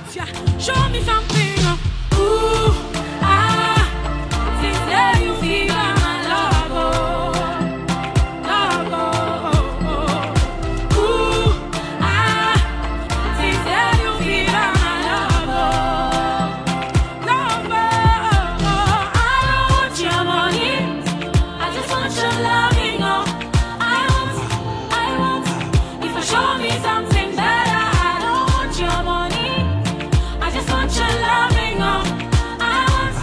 out, yeah. Show me something. Ooh, things that you feel my love, love, ooh, things that you feel my love, love, I don't want your money, I just want your loving, oh, I want, if you show me something better, I don't want your money, I just want your loving, oh, I want,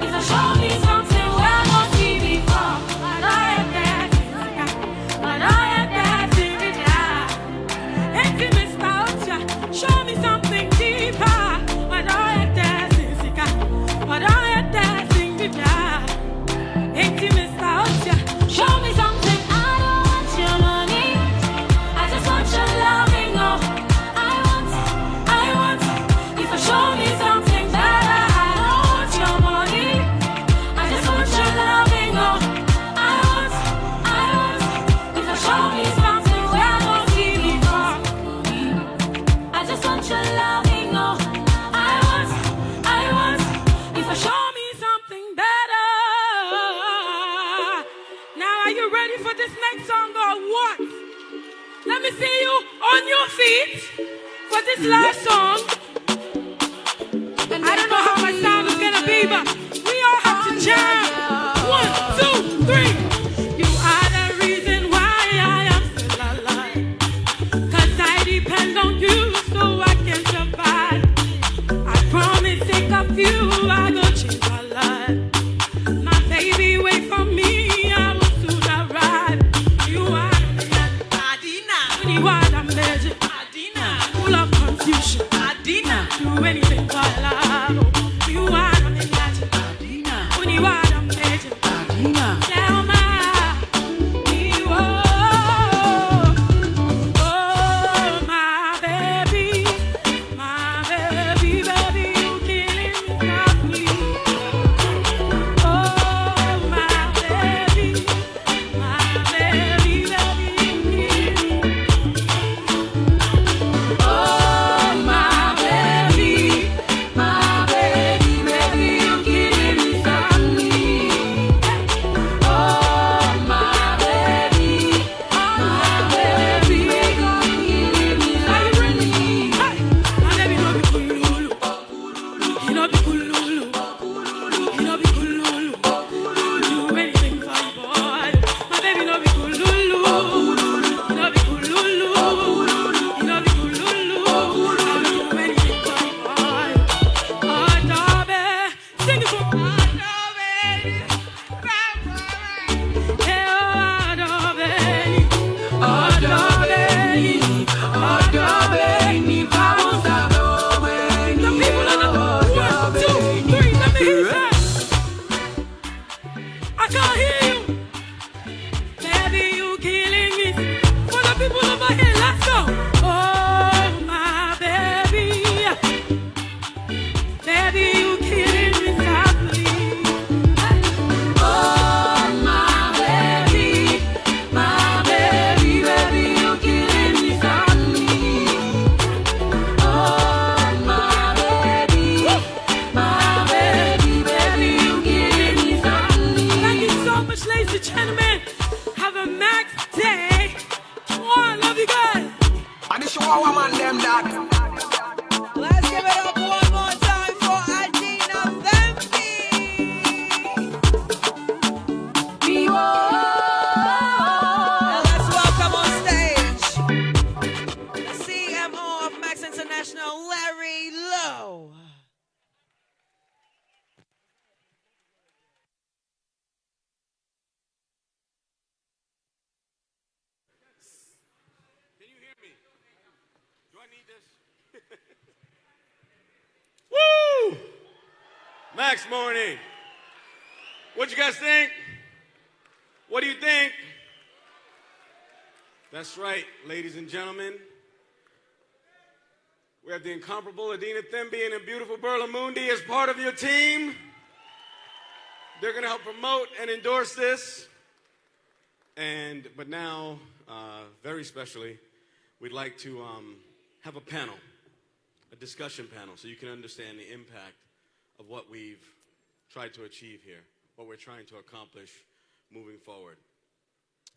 if you show me something where I don't see before, but I am dancing with ya, intimate style, yeah. Show me something deeper, but I am dancing, but I am dancing with ya, intimate style, yeah. Show me something, I don't want your money, I just want your loving, oh, I want, if you show me something better, I don't want your money, I just want your loving, oh, I want, if you show me something where I don't see before, I just want your loving, oh, I want, if you show me something better. Now are you ready for this next song or what? Let me see you on your feet for this last song. I don't know how my sound is gonna be, but we all have to jam. 1, 2, 3. You are the reason why I am still alive. 'Cause I depend on you so I can survive. I promise think of you, I go change my life. My baby, wait for me, I will soon arrive. You are Adina, you are the magic. Adina, full of confusion. Adina, do anything for love. You are the magic. Adina, you are the magic. Adina, tell me, oh, my baby, baby, you killing me softly. Oh, my baby, you killing me. Oh, my baby, you killing me softly. Oh, my baby, you killing me softly. My baby no be kululu, he no be kululu, he no be kululu. Do anything for you, boy. My baby no be kululu, he no be kululu, he no be kululu. I'll do anything for you, boy. Adobe, sing it for me. Hey, Adobe, vamos a the people on the 1, 2, 3, let me hear that. I can't hear you. Baby, you killing me. For the people over here, let's go. Oh, my baby. Baby, you killing me softly. Oh, my baby, you killing me softly. Oh, my baby, you killing me softly. Thank you so much, ladies and gentlemen. Have a max day. Oh, I love you guys. And the Chihuahua man them that. Let's give it up one more time for Adina Thembi. And let's welcome on stage the CMO of Max International, Larry Lowe. Can you hear me? Do I need this? Woo! Max Morning. What you guys think? What do you think? That's right, ladies and gentlemen. We have the incomparable Adina Thembi and the beautiful Berla Mundi as part of your team. They're going to help promote and endorse this. But now, very specially, we'd like to have a panel a discussion panel so you can understand the impact of what we've tried to achieve here, what we're trying to accomplish moving forward.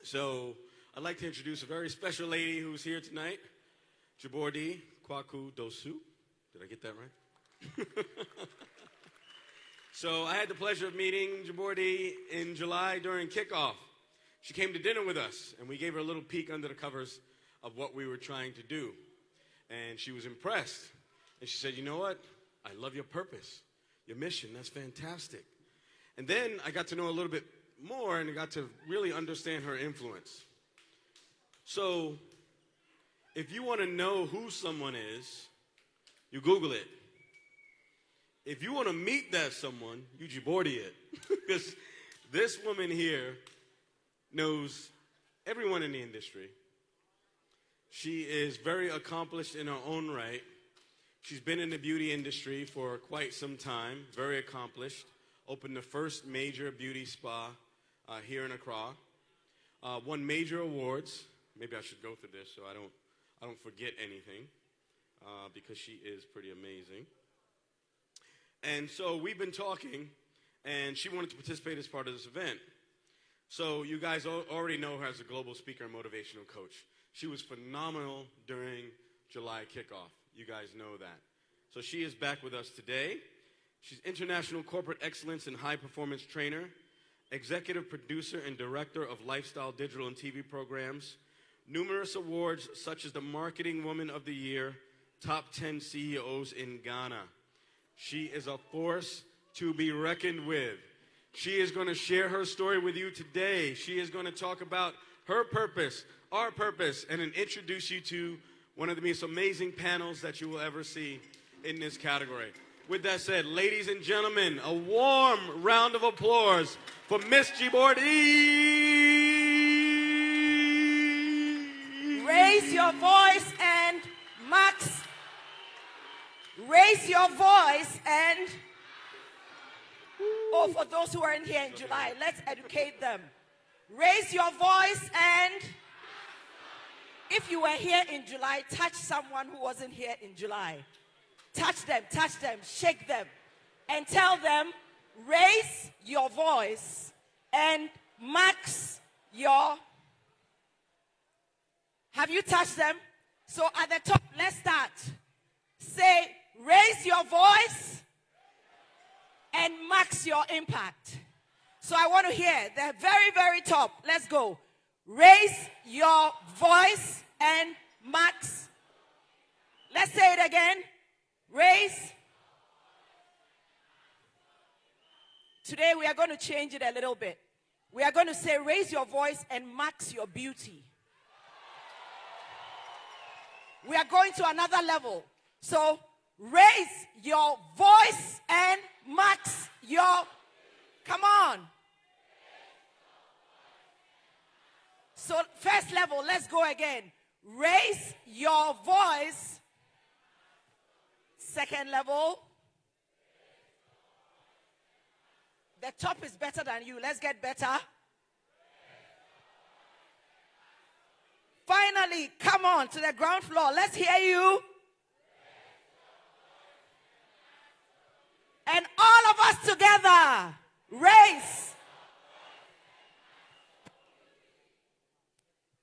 So I'd like to introduce a very special lady who's here tonight, Jibordi Kwaku Dosu. Did I get that right? So I had the pleasure of meeting Jibordi in July during kickoff. She came to dinner with us, and we gave her a little peek under the covers of what we were trying to do. And she was impressed. And she said, you know what? I love your purpose, your mission. That's fantastic. And then I got to know a little bit more, and I got to really understand her influence. So if you want to know who someone is, you Google it. If you want to meet that someone, you Jibordi it. Because this woman here knows everyone in the industry. She is very accomplished in her own right. She's been in the beauty industry for quite some time, very accomplished. Opened the first major beauty spa here in Accra. Won major awards. Maybe I should go through this so I don't forget anything, because she is pretty amazing. And so we've been talking, and she wanted to participate as part of this event. So you guys already know her as a global speaker and motivational coach. She was phenomenal during July kickoff. You guys know that. So she is back with us today. She's International Corporate Excellence and High Performance Trainer, Executive Producer and Director of Lifestyle Digital and TV Programs, numerous awards such as the Marketing Woman of the Year, Top 10 CEOs in Ghana. She is a force to be reckoned with. She is going to share her story with you today. She is going to talk about her purpose, our purpose, and then introduce you to one of the most amazing panels that you will ever see in this category. With that said, ladies and gentlemen, a warm round of applause for Miss Jibordi. Raise your voice and Max. Raise your voice and, for those who aren't here in July, let's educate them. Raise your voice and, if you were here in July, touch someone who wasn't here in July. Touch them, shake them, and tell them, raise your voice and max your. Have you touched them? So at the top, let's start. Say, raise your voice and max your impact. So I want to hear the very, very top. Let's go. Raise your voice and max. Let's say it again. Raise. Today we are going to change it a little bit. We are going to say, raise your voice and max your beauty. We are going to another level. So, raise your voice and max your. Come on. So, first level, let's go again. Raise your voice. Second level. The top is better than you. Let's get better. Finally, come on to the ground floor. Let's hear you. And all of us together, raise.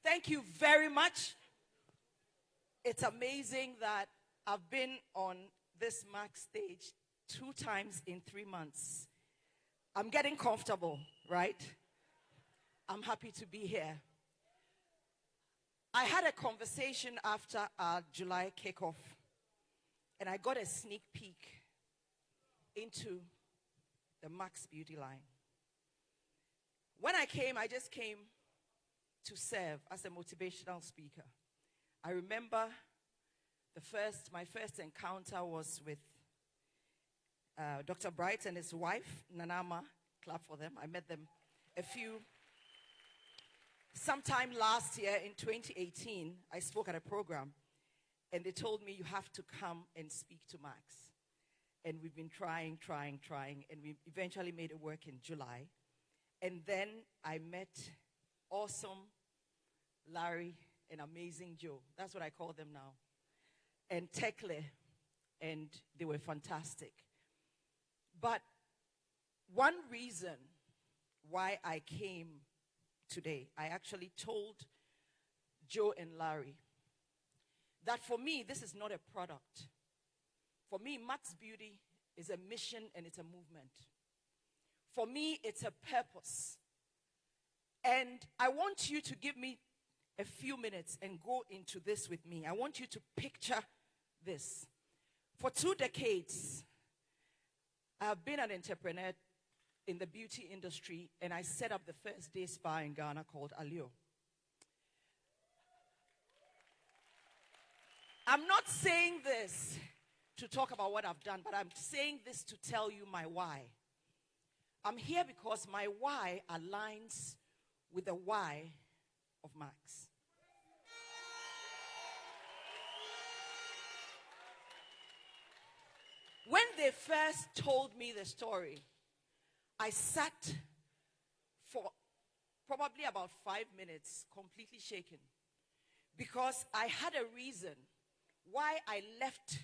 Thank you very much. It's amazing that I've been on this Max stage 2 times in 3 months. I'm getting comfortable, right? I'm happy to be here. I had a conversation after our July kickoff, and I got a sneak peek into the Max Beauty line. When I came, I just came to serve as a motivational speaker. I remember my first encounter was with Dr. Bright and his wife, Nanama. Clap for them. I met them sometime last year in 2018. I spoke at a program, and they told me, you have to come and speak to Max. And we've been trying, and we eventually made it work in July. And then I met awesome Larry and amazing Joe. That's what I call them now. And Tekle. and they were fantastic. But one reason why I came today, I actually told Joe and Larry that for me, this is not a product. For me, Max Beauty is a mission and it's a movement. For me, it's a purpose. And I want you to give me a few minutes and go into this with me. I want you to picture this. For 2 decades, I've been an entrepreneur in the beauty industry, and I set up the first day spa in Ghana called Allure. I'm not saying this to talk about what I've done, but I'm saying this to tell you my why. I'm here because my why aligns with the why of Max. When they first told me the story, I sat for probably about 5 minutes, completely shaken, because I had a reason why I left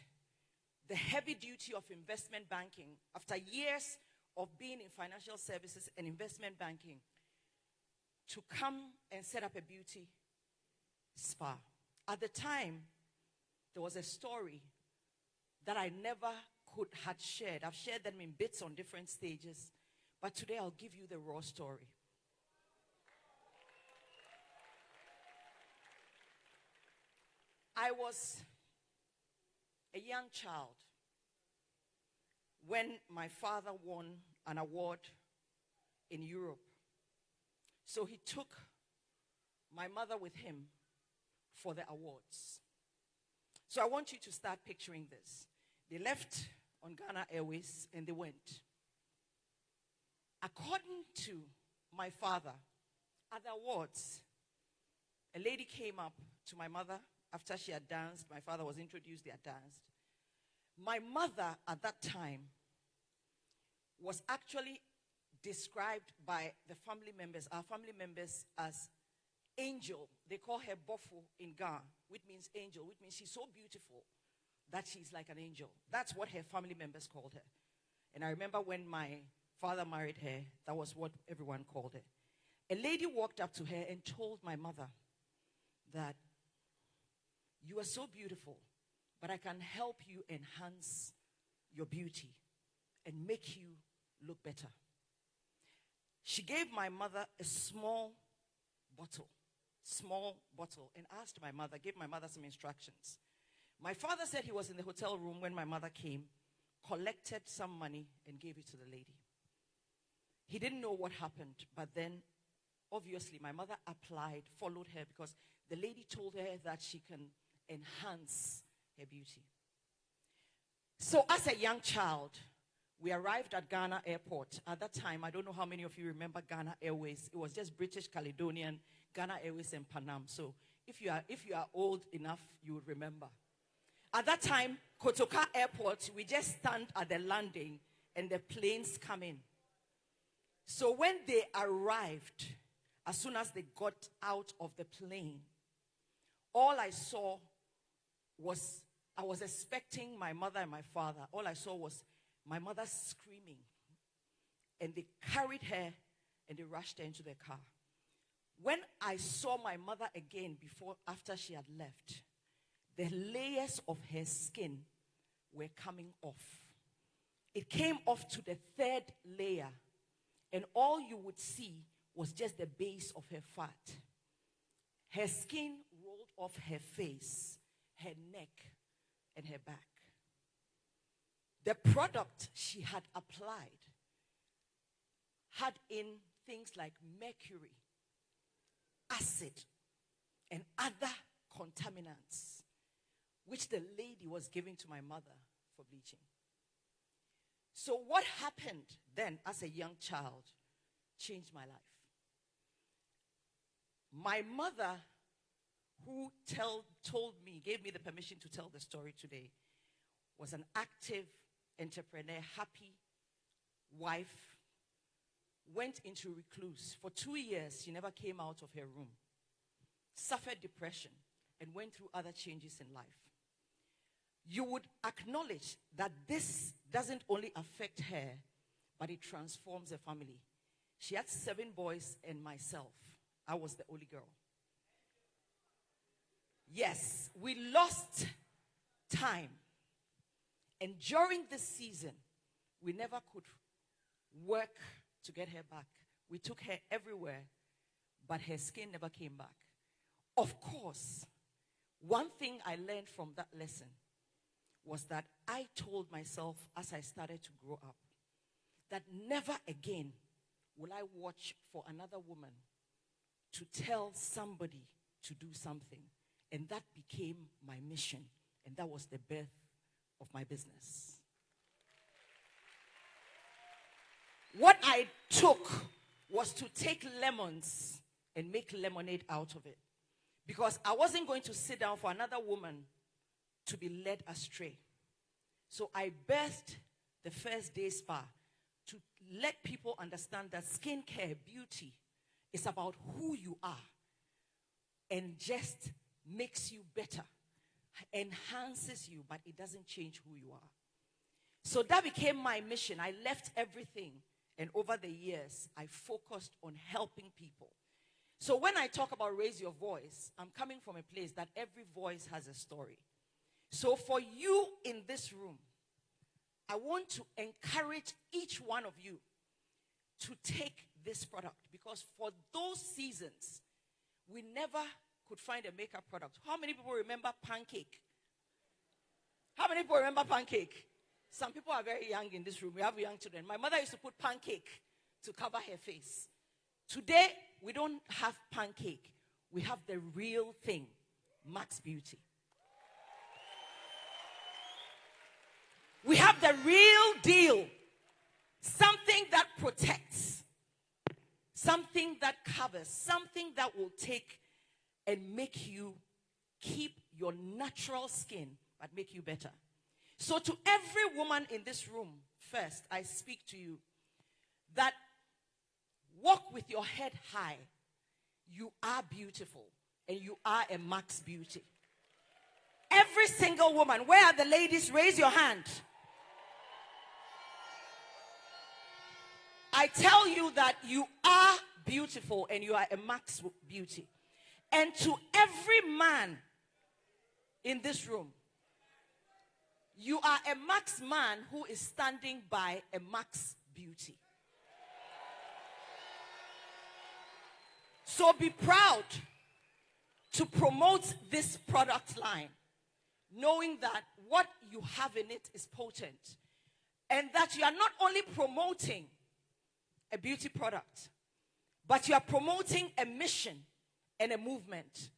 the heavy duty of investment banking after years of being in financial services and investment banking to come and set up a beauty spa. At the time, there was a story that I never had shared. I've shared them in bits on different stages, but today I'll give you the raw story. I was a young child when my father won an award in Europe. So he took my mother with him for the awards. So I want you to start picturing this. They left on Ghana Airways and they went. According to my father, at the awards, a lady came up to my mother after she had danced. My father was introduced, they had danced. My mother at that time was actually described by the family members, our family members, as angel. They call her Bofo in Ghana, which means angel, which means she's so beautiful that she's like an angel. That's what her family members called her. And I remember when my father married her, that was what everyone called her. A lady walked up to her and told my mother that you are so beautiful, but I can help you enhance your beauty and make you look better. She gave my mother a small bottle, and asked my mother, gave my mother some instructions. My father said he was in the hotel room when my mother came, collected some money, and gave it to the lady. He didn't know what happened, but then, obviously, my mother applied, followed her, because the lady told her that she can enhance her beauty. So as a young child, we arrived at Ghana Airport. At that time, I don't know how many of you remember Ghana Airways. It was just British Caledonian, Ghana Airways, and Pan Am. So if you are old enough, you would remember. At that time, Kotoka Airport, we just stand at the landing and the planes come in. So when they arrived, as soon as they got out of the plane, all I saw was, I was expecting my mother and my father. All I saw was my mother screaming. And they carried her and they rushed her into their car. When I saw my mother again after she had left, the layers of her skin were coming off. It came off to the 3rd layer, and all you would see was just the base of her fat. Her skin rolled off her face, her neck, and her back. The product she had applied had in things like mercury, acid, and other contaminants, which the lady was giving to my mother for bleaching. So what happened then as a young child changed my life. My mother, who told me, gave me the permission to tell the story today, was an active entrepreneur, happy wife, went into recluse. For 2 years, she never came out of her room, suffered depression, and went through other changes in life. you would acknowledge that this doesn't only affect her, but it transforms a family. She had 7 boys and myself. I was the only girl. Yes, we lost time. And during this season, we never could work to get her back. We took her everywhere, but her skin never came back. Of course, one thing I learned from that lesson was that I told myself as I started to grow up that never again will I watch for another woman to tell somebody to do something. And that became my mission. And that was the birth of my business. What I took was to take lemons and make lemonade out of it. Because I wasn't going to sit down for another woman to be led astray. So I birthed the First Day Spa to let people understand that skincare, beauty, is about who you are. And just makes you better, enhances you, but it doesn't change who you are. So that became my mission. I left everything, and over the years, I focused on helping people. So when I talk about raise your voice, I'm coming from a place that every voice has a story. So for you in this room, I want to encourage each one of you to take this product, because for those seasons, we never could find a makeup product. How many people remember Pancake? How many people remember Pancake? Some people are very young in this room. We have young children. My mother used to put Pancake to cover her face. Today, we don't have Pancake. We have the real thing, Max Beauty. We have the real deal. Something that protects. Something that covers. Something that will take and make you keep your natural skin, but make you better. So to every woman in this room, first, I speak to you that walk with your head high. You are beautiful, and you are a Max Beauty. Every single woman, where are the ladies? Raise your hand. I tell you that you are beautiful, and you are a Max Beauty. And to every man in this room, you are a Max man who is standing by a Max Beauty. So be proud to promote this product line, knowing that what you have in it is potent. And that you are not only promoting a beauty product, but you are promoting a mission and a movement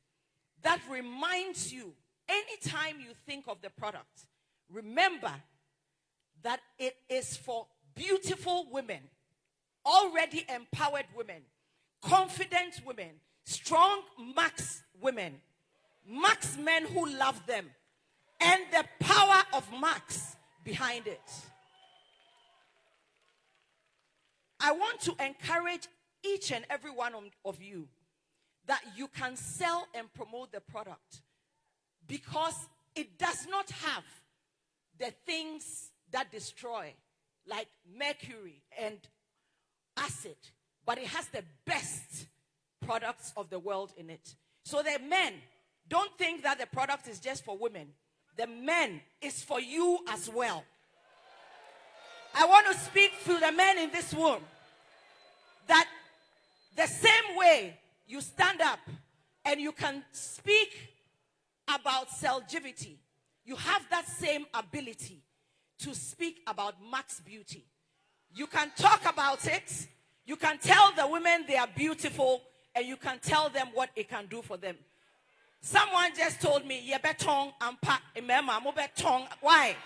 that reminds you, anytime you think of the product, remember that it is for beautiful women, already empowered women, confident women, strong Max women, Max men who love them, and the power of Max behind it. I want to encourage each and every one of you that you can sell and promote the product, because it does not have the things that destroy, like mercury and acid, but it has the best products of the world in it. So the men, don't think that the product is just for women. The men is for you as well. I want to speak to the men in this room that the same way you stand up and you can speak about cellgivity, you have that same ability to speak about Max Beauty. You can talk about it. You can tell the women they are beautiful, and you can tell them what it can do for them. Someone just told me, "Yeah, betong ampa emema mo betong." Why?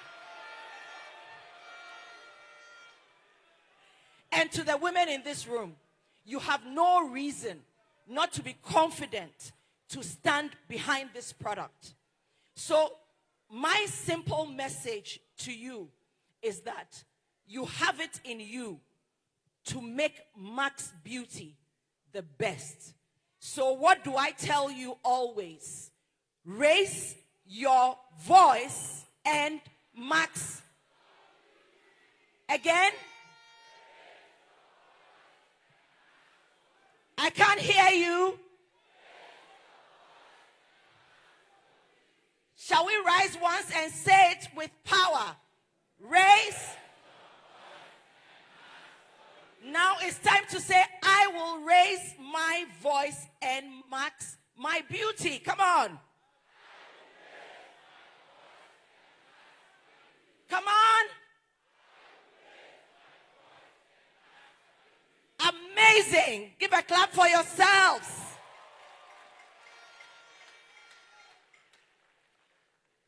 And to the women in this room, you have no reason not to be confident to stand behind this product. So my simple message to you is that you have it in you to make Max Beauty the best. So what do I tell you always? Raise your voice and Max. Again? I can't hear you. Shall we rise once and say it with power? Raise. Now it's time to say, I will raise my voice and max my beauty. Come on. Come on. Amazing. Give a clap for yourselves.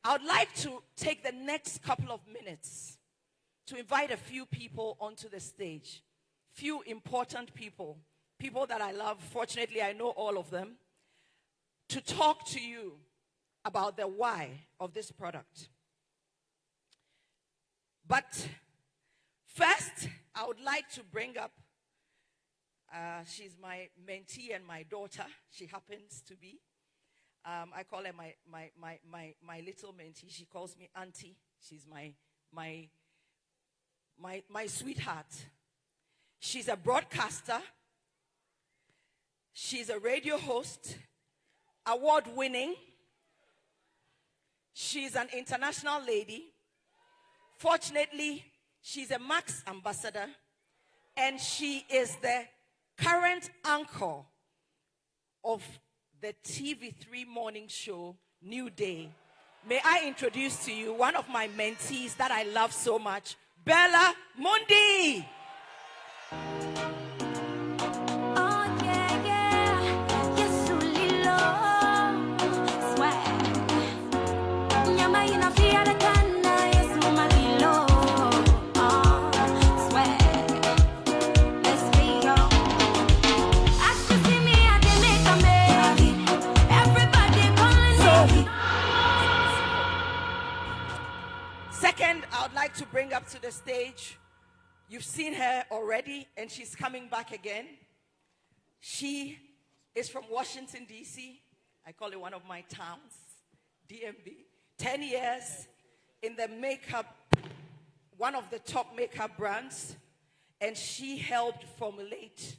I would like to take the next couple of minutes to invite a few people onto the stage. Few important people, people that I love. Fortunately, I know all of them, to talk to you about the why of this product. But first, I would like to bring up, she's my mentee and my daughter. She happens to be. I call her my little mentee. She calls me auntie. She's my sweetheart. She's a broadcaster. She's a radio host, award-winning. She's an international lady. Fortunately, she's a Max ambassador, and she is the current anchor of the TV3 morning show, New Day. May I introduce to you one of my mentees that I love so much, Bella Mundi. Second, I would like to bring up to the stage, you've seen her already, and she's coming back again. She is from Washington, D.C. I call it one of my towns, DMV. 10 years in the makeup, one of the top makeup brands, and she helped formulate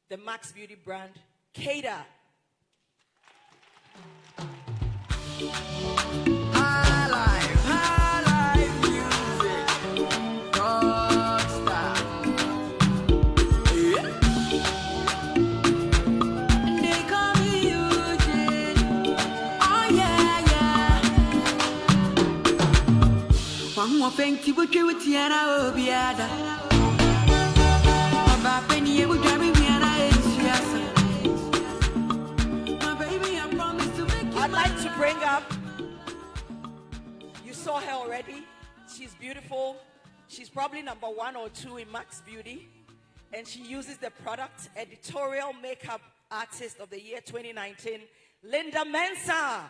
the Max Beauty brand, Kada. Fenty would do it, Tiana Obiada. About Penny would carry me, and my baby, I promise to make you. I'd like to bring up, you saw her already. She's beautiful. She's probably number 1 or 2 in Max Beauty, and she uses the product. Editorial Makeup Artist of the Year 2019, Linda Mensah.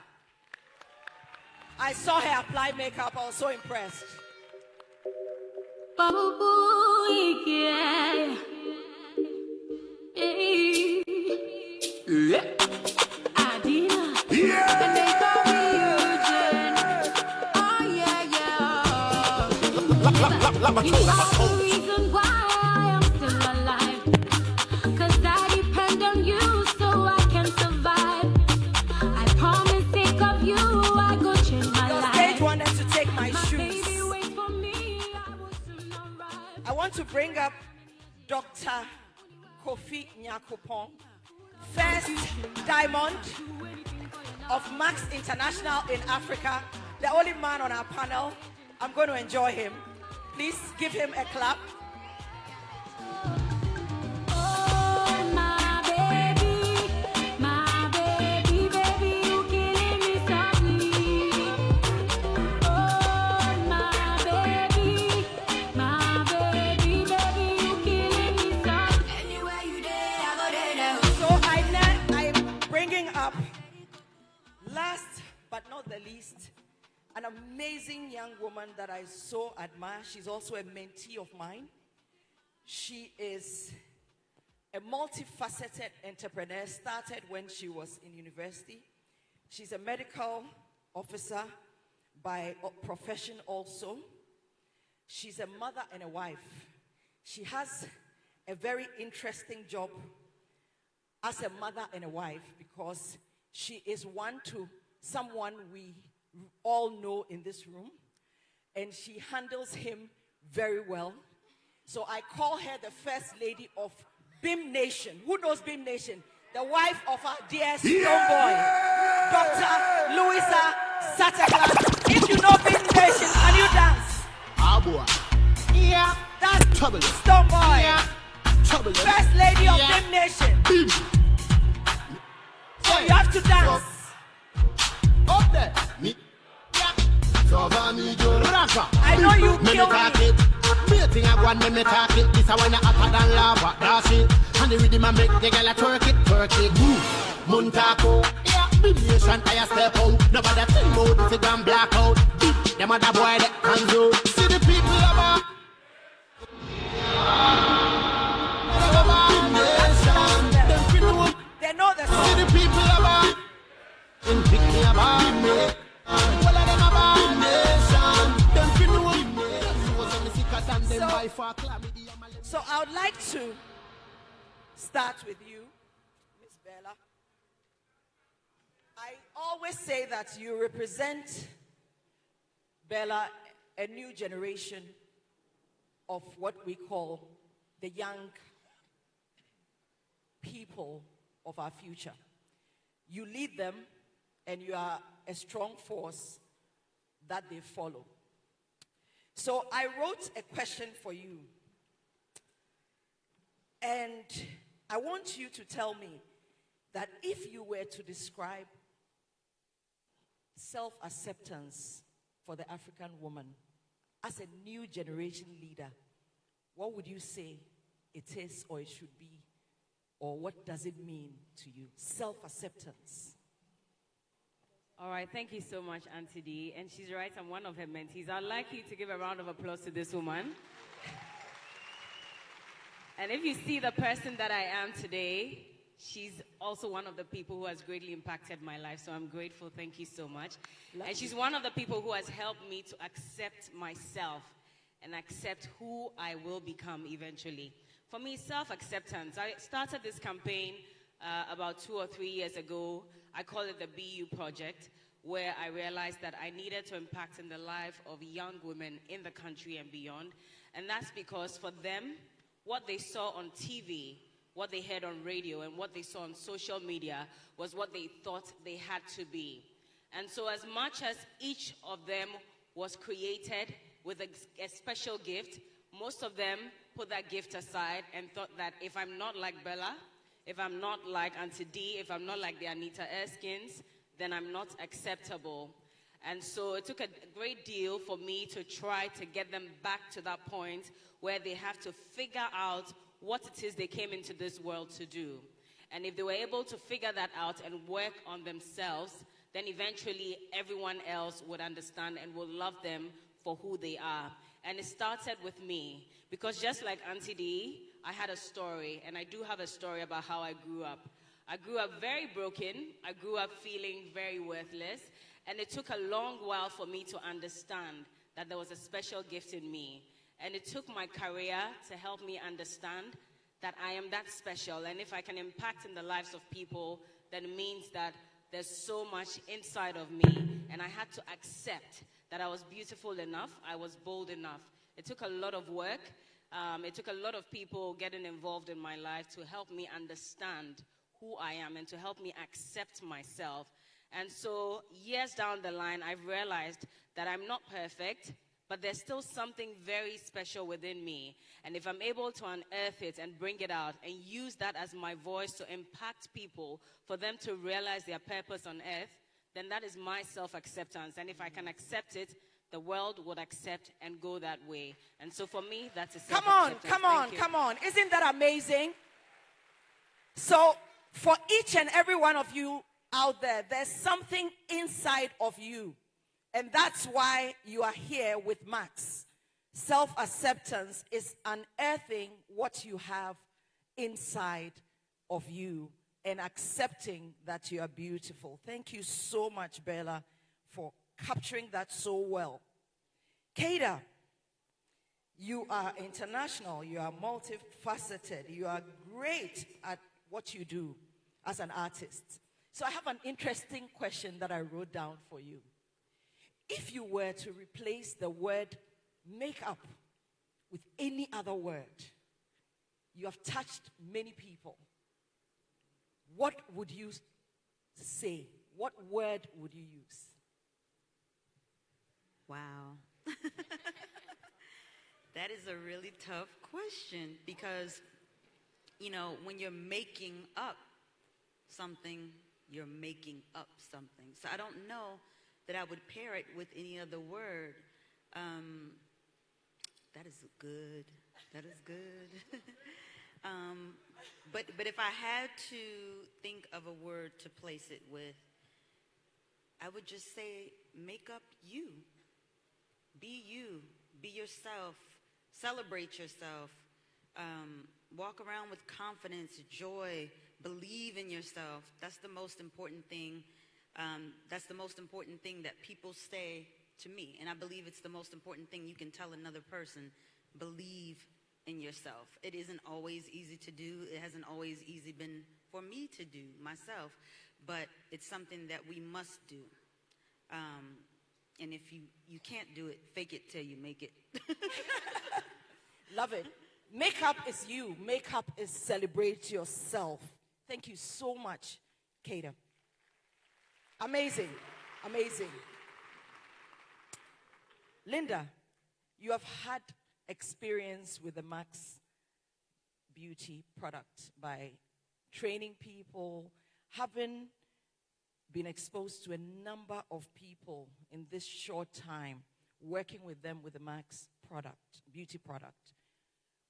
I saw her apply makeup. I was so impressed. Reason why I am still alive, 'cause I depend on you so I can survive. I promise, think of you, I go change my Your life. stage wanted to take my shoes. Baby, wait for me, I will soon arrive. I want to bring up Dr. Kofi Nyakopon, first diamond of Max International in Africa, the only man on our panel. I'm going to enjoy him. Please give him a clap. Oh, my baby, baby, you killing me softly. Oh, my baby, baby, you killing me softly. Anywhere you there, I go there now. So I'm bringing up, last but not the least, an amazing young woman that I so admire. She's also a mentee of mine. She is a multifaceted entrepreneur, started when she was in university. She's a medical officer, by profession also. She's a mother and a wife. She has a very interesting job as a mother and a wife because she is someone we all know in this room, and she handles him very well. So I call her the first lady of BIM Nation. Who knows BIM Nation? The wife of our dear Stonebwoy, Dr. Louisa Satterglass. If you know BIM Nation, can you dance? Ah, boy. Yeah, that's Trouble. Stonebwoy. Yeah. Trouble. First lady of BIM Nation. Bim. So you have to dance. Up there. Me. I know you kill me. Thing I want me talk it. This I wanna hotter than lava. That's it. And the rhythm I make the girl a twerk it. Move. Montako. Yeah. Big nation I step out. Nobody think about this damn blackout. Them other boy that can do. See the people about. They know the See song. the people about. And pick me about me. All of them about nation. Them fi know me. So I would like to start with you, Miss Bella. I always say that you represent, Bella, a new generation of what we call the young people of our future. You lead them, and you are a strong force that they follow. So I wrote a question for you. And I want you to tell me that if you were to describe self-acceptance for the African woman as a new generation leader, what would you say it is or it should be? Or what does it mean to you? Self-acceptance. All right, thank you so much, Auntie D. And she's right, I'm one of her mentees. I'd like you to give a round of applause to this woman. And if you see the person that I am today, she's also one of the people who has greatly impacted my life. So I'm grateful. Thank you so much. And she's one of the people who has helped me to accept myself and accept who I will become eventually. For me, self-acceptance. I started this campaign about 2 or 3 years ago. I call it the BU Project, where I realized that I needed to impact in the life of young women in the country and beyond. And that's because for them, what they saw on TV, what they heard on radio, and what they saw on social media was what they thought they had to be. And so as much as each of them was created with a special gift, most of them put that gift aside and thought that if I'm not like Bella, if I'm not like Auntie D, if I'm not like the Anita Erskines, then I'm not acceptable. And so it took a great deal for me to try to get them back to that point where they have to figure out what it is they came into this world to do. And if they were able to figure that out and work on themselves, then eventually everyone else would understand and will love them for who they are. And it started with me, because just like Auntie D, I had a story, and I do have a story about how I grew up. I grew up very broken. I grew up feeling very worthless. And it took a long while for me to understand that there was a special gift in me. And it took my career to help me understand that I am that special. And if I can impact in the lives of people, then it means that there's so much inside of me. And I had to accept that I was beautiful enough, I was bold enough. It took a lot of work. It took a lot of people getting involved in my life to help me understand who I am and to help me accept myself. And so years down the line, I've realized that I'm not perfect, but there's still something very special within me. And if I'm able to unearth it and bring it out and use that as my voice to impact people, for them to realize their purpose on earth, then that is my self-acceptance. And if I can accept it, the world would accept and go that way. And so for me, that's a self-acceptance. Come on. Isn't that amazing? So for each and every one of you out there, there's something inside of you. And that's why you are here with Max. Self-acceptance is unearthing what you have inside of you and accepting that you are beautiful. Thank you so much, Bella, for capturing that so well. Kada, you are international, you are multifaceted, you are great at what you do as an artist. So I have an interesting question that I wrote down for you. If you were to replace the word makeup with any other word, you have touched many people. What would you say? What word would you use? Wow. That is a really tough question because, when you're making up something, you're making up something. So I don't know that I would pair it with any other word. That is good. But if I had to think of a word to place it with, I would just say, make up you. Be you. Be yourself. Celebrate yourself. Walk around with confidence, joy. Believe in yourself. That's the most important thing. That's the most important thing that people say to me. And I believe it's the most important thing you can tell another person. Believe in yourself. It isn't always easy to do. It hasn't always easy been for me to do myself. But it's something that we must do. And if you can't do it, fake it till you make it. Love it. Makeup is you. Makeup is celebrate yourself. Thank you so much, Kada. Amazing. Amazing. Linda, you have had experience with the Max Beauty product by training people, having been exposed to a number of people in this short time, working with them with the Max product, beauty product.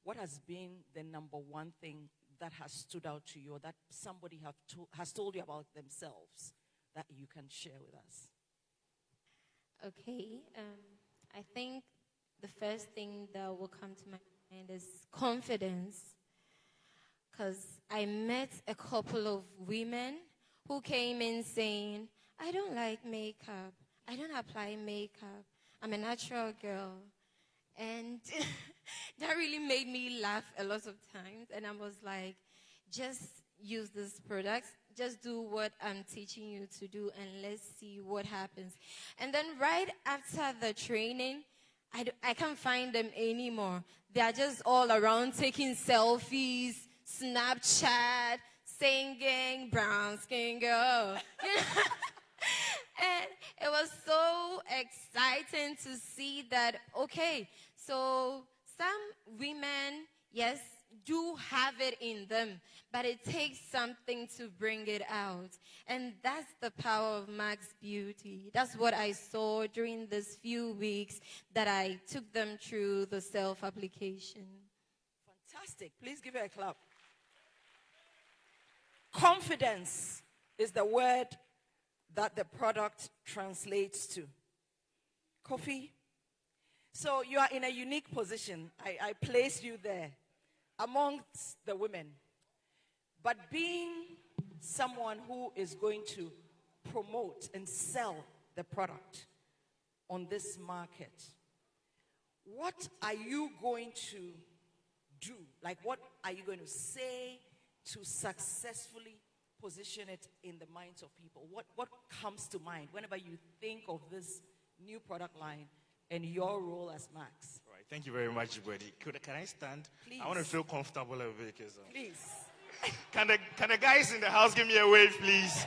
What has been the number one thing that has stood out to you or that somebody has told you about themselves that you can share with us? Okay, I think the first thing that will come to my mind is confidence. Because I met a couple of women who came in saying, I don't like makeup. I don't apply makeup. I'm a natural girl. And that really made me laugh a lot of times. And I was like, just use this product. Just do what I'm teaching you to do and let's see what happens. And then right after the training, I can't find them anymore. They are just all around taking selfies, Snapchat, singing, brown skin girl. And it was so exciting to see that, okay, so some women, yes, do have it in them, but it takes something to bring it out. And that's the power of Max Beauty. That's what I saw during these few weeks that I took them through the self-application. Fantastic. Please give her a clap. Confidence is the word that the product translates to. Kofi. So you are in a unique position. I placed you there amongst the women. But being someone who is going to promote and sell the product on this market, what are you going to do? Like, what are you going to say to successfully position it in the minds of people? What comes to mind whenever you think of this new product line and your role as Max? Right. Thank you very much, buddy. Can I stand? Please. I want to feel comfortable a bit. Because, Please. Can the guys in the house give me a wave, please?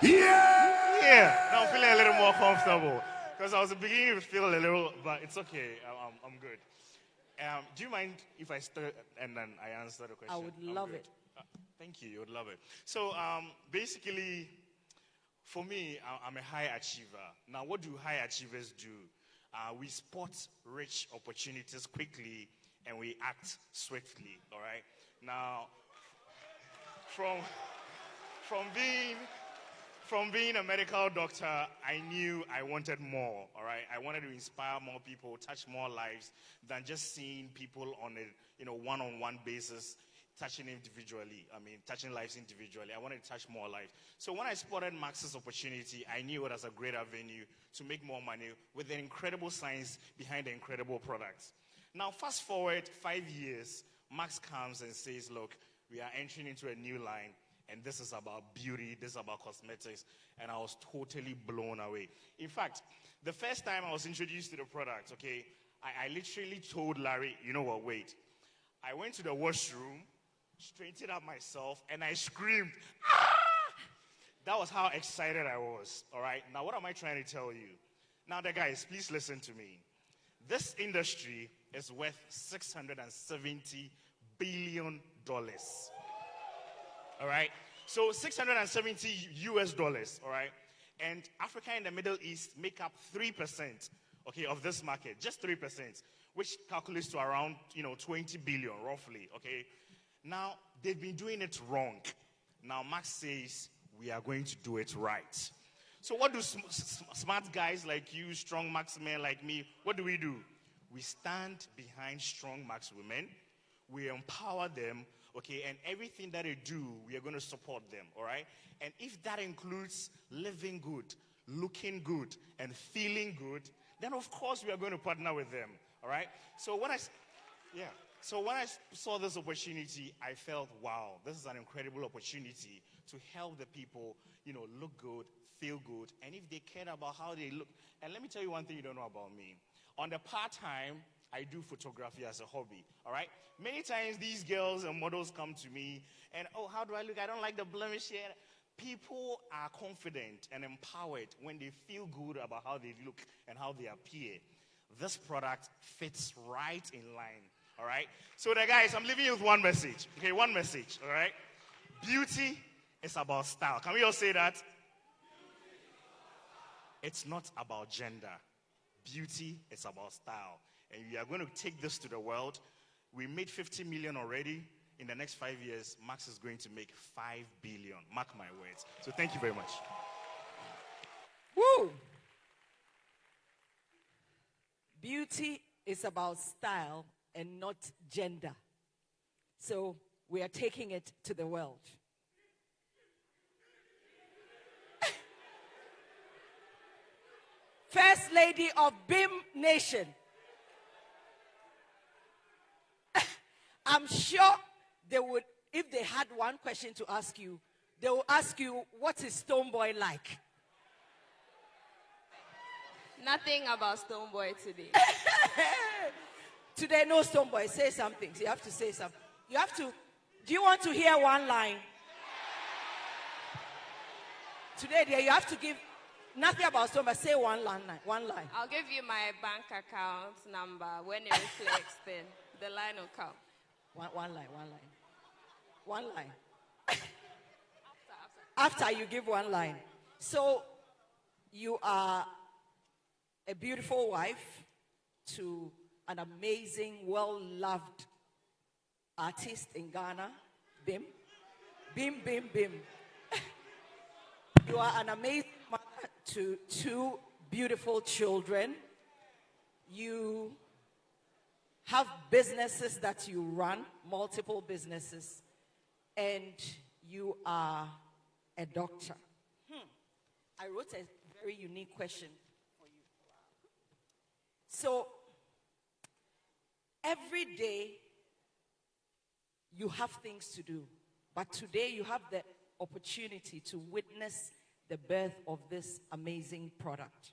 Yeah! Yeah. Now I'm feeling a little more comfortable. Because I was beginning to feel a little, but it's okay. I'm good. Do you mind if I start and then I answer the question? I would love it. Thank you. You would love it. So basically, for me, I'm a high achiever. Now, what do high achievers do? We spot rich opportunities quickly and we act swiftly. All right. Now, from being a medical doctor, I knew I wanted more, all right? I wanted to inspire more people, touch more lives than just seeing people on a one-on-one basis touching lives individually. I wanted to touch more lives. So when I spotted Max's opportunity, I knew it as a great avenue to make more money with the incredible science behind the incredible products. Now, fast forward 5 years, Max comes and says, look, we are entering into a new line, and this is about beauty, this is about cosmetics, and I was totally blown away. In fact, the first time I was introduced to the product, okay, I literally told Larry, you know what, wait. I went to the washroom, straightened up myself, and I screamed, ah! That was how excited I was, all right? Now, what am I trying to tell you? Now, the guys, please listen to me. This industry is worth $670 billion, all right? So 670 US dollars, all right? And Africa and the Middle East make up 3%, okay, of this market, just 3%, which calculates to around, 20 billion, roughly, okay? Now, they've been doing it wrong. Now, Max says, we are going to do it right. So what do smart guys like you, strong Max men like me, what do? We stand behind strong Max women. We empower them, okay? And everything that they do, we are going to support them, all right? And if that includes living good, looking good, and feeling good, then of course we are going to partner with them, all right? So when I saw this opportunity, I felt, wow, this is an incredible opportunity to help the people, look good, feel good, and if they care about how they look. And let me tell you one thing you don't know about me. On the part-time, I do photography as a hobby, all right? Many times these girls and models come to me and, oh, how do I look? I don't like the blemish here. People are confident and empowered when they feel good about how they look and how they appear. This product fits right in line, all right? So the guys, I'm leaving you with one message, okay? One message, all right? Beauty is about style. Can we all say that? It's not about gender. Beauty is about style. And we are going to take this to the world. We made 50 million already. In the next 5 years, Max is going to make 5 billion. Mark my words. So thank you very much. Woo! Beauty is about style and not gender. So we are taking it to the world. First Lady of BIM Nation. I'm sure they would, if they had one question to ask you, they will ask you, what is Stonebwoy like? Nothing about Stonebwoy today. Today, no Stonebwoy. Say something. You have to say something. You have to. Do you want to hear one line? Today, dear, you have to give nothing about Stonebwoy. Say one line. One line. I'll give you my bank account number. When it reflects, then the line will come. One line. After you give one line. So, you are a beautiful wife to an amazing, well-loved artist in Ghana, Bim. Bim. You are an amazing mother to 2 beautiful children. You have businesses that you run, multiple businesses, and you are a doctor. I wrote a very unique question for you. So, every day you have things to do, but today you have the opportunity to witness the birth of this amazing product.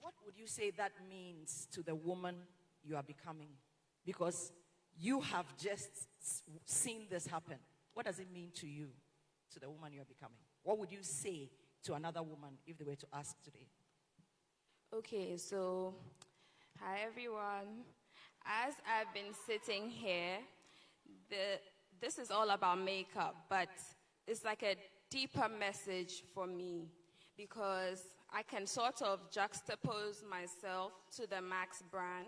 What would you say that means to the woman you are becoming? Because you have just seen this happen. What does it mean to you, to the woman you are becoming? What would you say to another woman if they were to ask today? Okay, so hi everyone. As I've been sitting here, this is all about makeup, but it's like a deeper message for me because I can sort of juxtapose myself to the Max brand.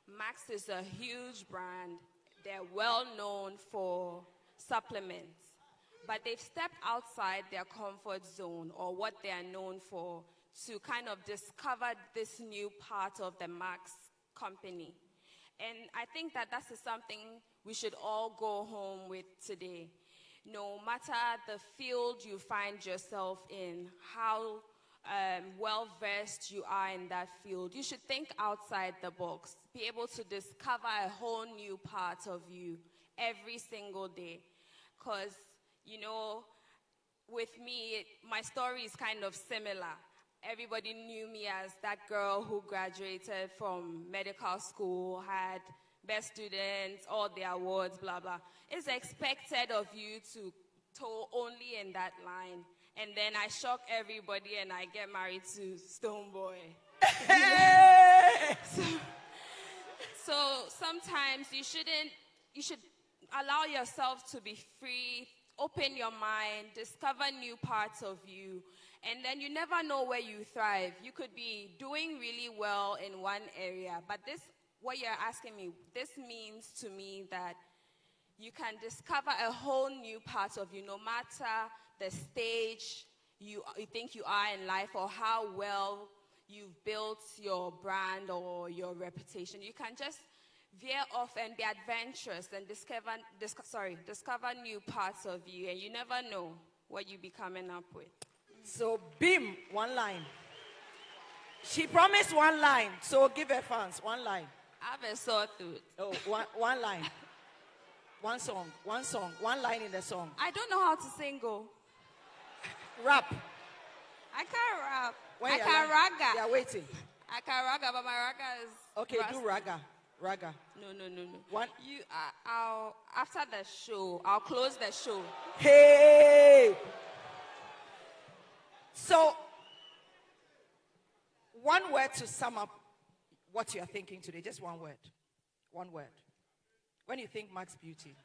Max is a huge brand. They're well known for supplements, but they've stepped outside their comfort zone or what they are known for to kind of discover this new part of the Max company. And I think that that is something we should all go home with today. No matter the field you find yourself in, how well-versed you are in that field, you should think outside the box. Be able to discover a whole new part of you every single day. Because, you know, with me, my story is kind of similar. Everybody knew me as that girl who graduated from medical school, had best students, all the awards, blah, blah. It's expected of you to toe only in that line. And then I shock everybody and I get married to Stonebwoy. So sometimes you should allow yourself to be free, open your mind, discover new parts of you, and then you never know where you thrive. You could be doing really well in one area, but this, what you're asking me, this means to me that you can discover a whole new part of you, no matter the stage you think you are in life or how well you've built your brand or your reputation. You can just veer off and be adventurous and discover new parts of you, and you never know what you'll be coming up with. So, Bim, one line. She promised one line, so give her fans one line. I have a sore throat. Oh, one line. One song, one line in the song. I don't know how to sing. Rap. I can't rap. When I can raga. You're waiting. I can raga, but my raga is... Okay, do raga. Raga. No. One. I'll after the show, I'll close the show. Hey! So, one word to sum up what you are thinking today. Just one word. One word. When you think Max Beauty.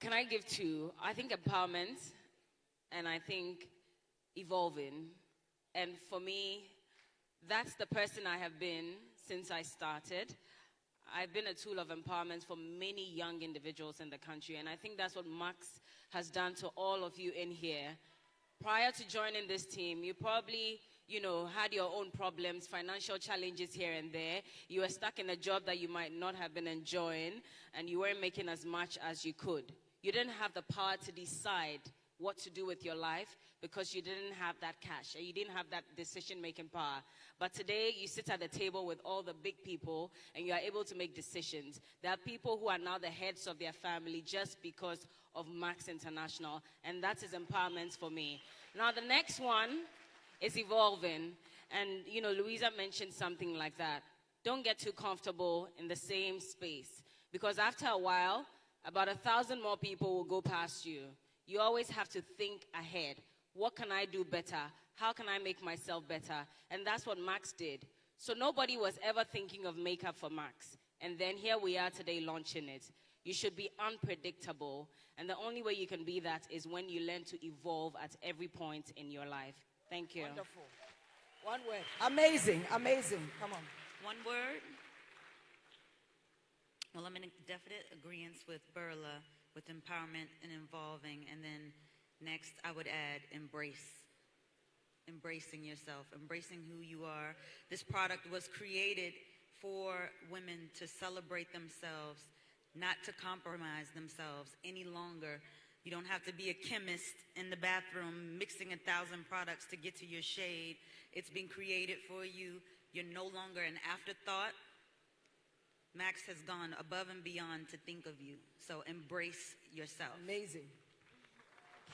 Can I give two? I think empowerment, and I think evolving. And for me, that's the person I have been since I started. I've been a tool of empowerment for many young individuals in the country, and I think that's what Max has done to all of you in here. Prior to joining this team, you probably, had your own problems, financial challenges here and there. You were stuck in a job that you might not have been enjoying, and you weren't making as much as you could. You didn't have the power to decide what to do with your life because you didn't have that cash, and you didn't have that decision-making power. But today, you sit at the table with all the big people, and you are able to make decisions. There are people who are now the heads of their family just because of Max International, and that is empowerment for me. Now, the next one is evolving, and, Louisa mentioned something like that. Don't get too comfortable in the same space, because after a while, about 1,000 more people will go past you. You always have to think ahead. What can I do better? How can I make myself better? And that's what Max did. So nobody was ever thinking of makeup for Max. And then here we are today launching it. You should be unpredictable. And the only way you can be that is when you learn to evolve at every point in your life. Thank you. Wonderful. One word. Amazing. Come on. One word. Well, I'm in definite agreement with Berla with empowerment and involving. And then next, I would add embrace. Embracing yourself, embracing who you are. This product was created for women to celebrate themselves, not to compromise themselves any longer. You don't have to be a chemist in the bathroom mixing 1,000 products to get to your shade. It's been created for you. You're no longer an afterthought. Max has gone above and beyond to think of you. So embrace yourself. Amazing.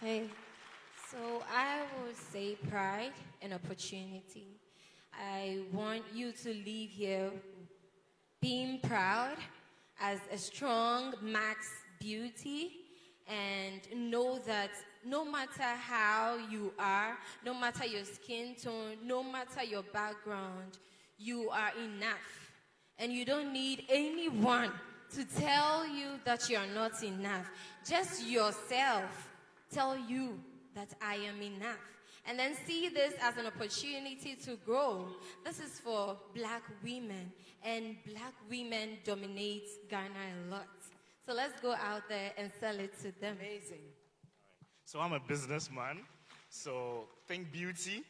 Okay. So I would say pride and opportunity. I want you to leave here being proud as a strong Max Beauty, and know that no matter how you are, no matter your skin tone, no matter your background, you are enough. And you don't need anyone to tell you that you're not enough. Just yourself tell you that I am enough. And then see this as an opportunity to grow. This is for black women, and black women dominate Ghana a lot. So let's go out there and sell it to them. Amazing. So I'm a businessman. So think beauty,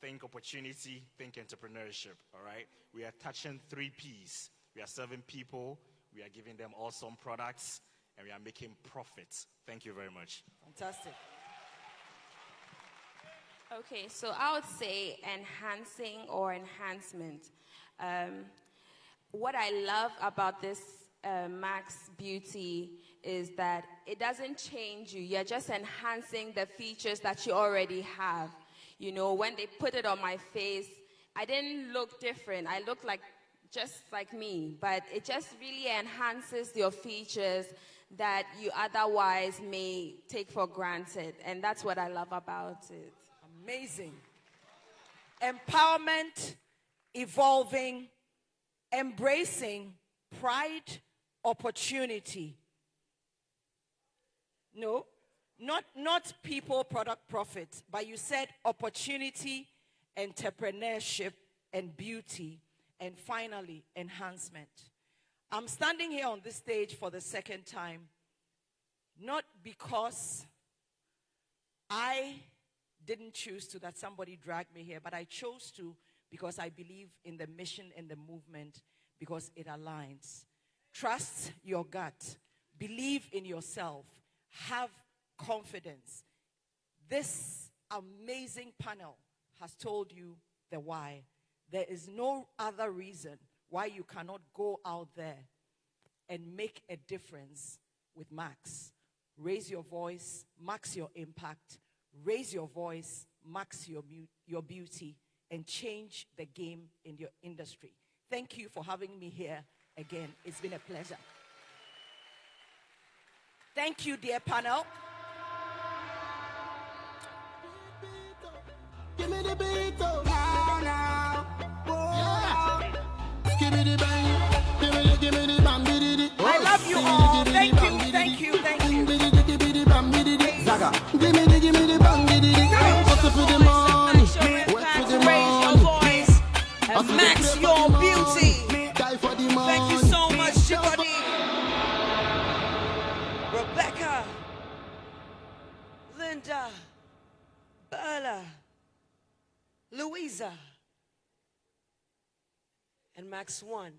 think opportunity, think entrepreneurship, all right? We are touching 3 Ps. We are serving people, we are giving them awesome products, and we are making profits. Thank you very much. Fantastic. Okay, so I would say enhancing or enhancement. What I love about this Max Beauty is that it doesn't change you. You're just enhancing the features that you already have. You know, when they put it on my face, I didn't look different. I looked like just like me, but it just really enhances your features that you otherwise may take for granted. And that's what I love about it. Amazing. Empowerment, evolving, embracing pride, opportunity. No, not people, product, profit, but you said opportunity, entrepreneurship, and beauty, and finally, enhancement. I'm standing here on this stage for the second time, not because I didn't choose to, that somebody dragged me here, but I chose to because I believe in the mission and the movement, because it aligns. Trust your gut. Believe in yourself. Have confidence. This amazing panel has told you the why. There is no other reason why you cannot go out there and make a difference with Max. Raise your voice, max your impact. Raise your voice, max your beauty, and change the game in your industry. Thank you for having me here again. It's been a pleasure. Thank you, dear panel. Give me the beat, oh. Now. Yeah. Give me the bang. Give me the bang. I love you all. Thank you, thank you, thank you. Zaga. Give me the bang. What's for the money? Raise your voice and max your beauty. Thank you so much, Chibodi. Rebecca, Linda, Bella, Louisa, and Max One.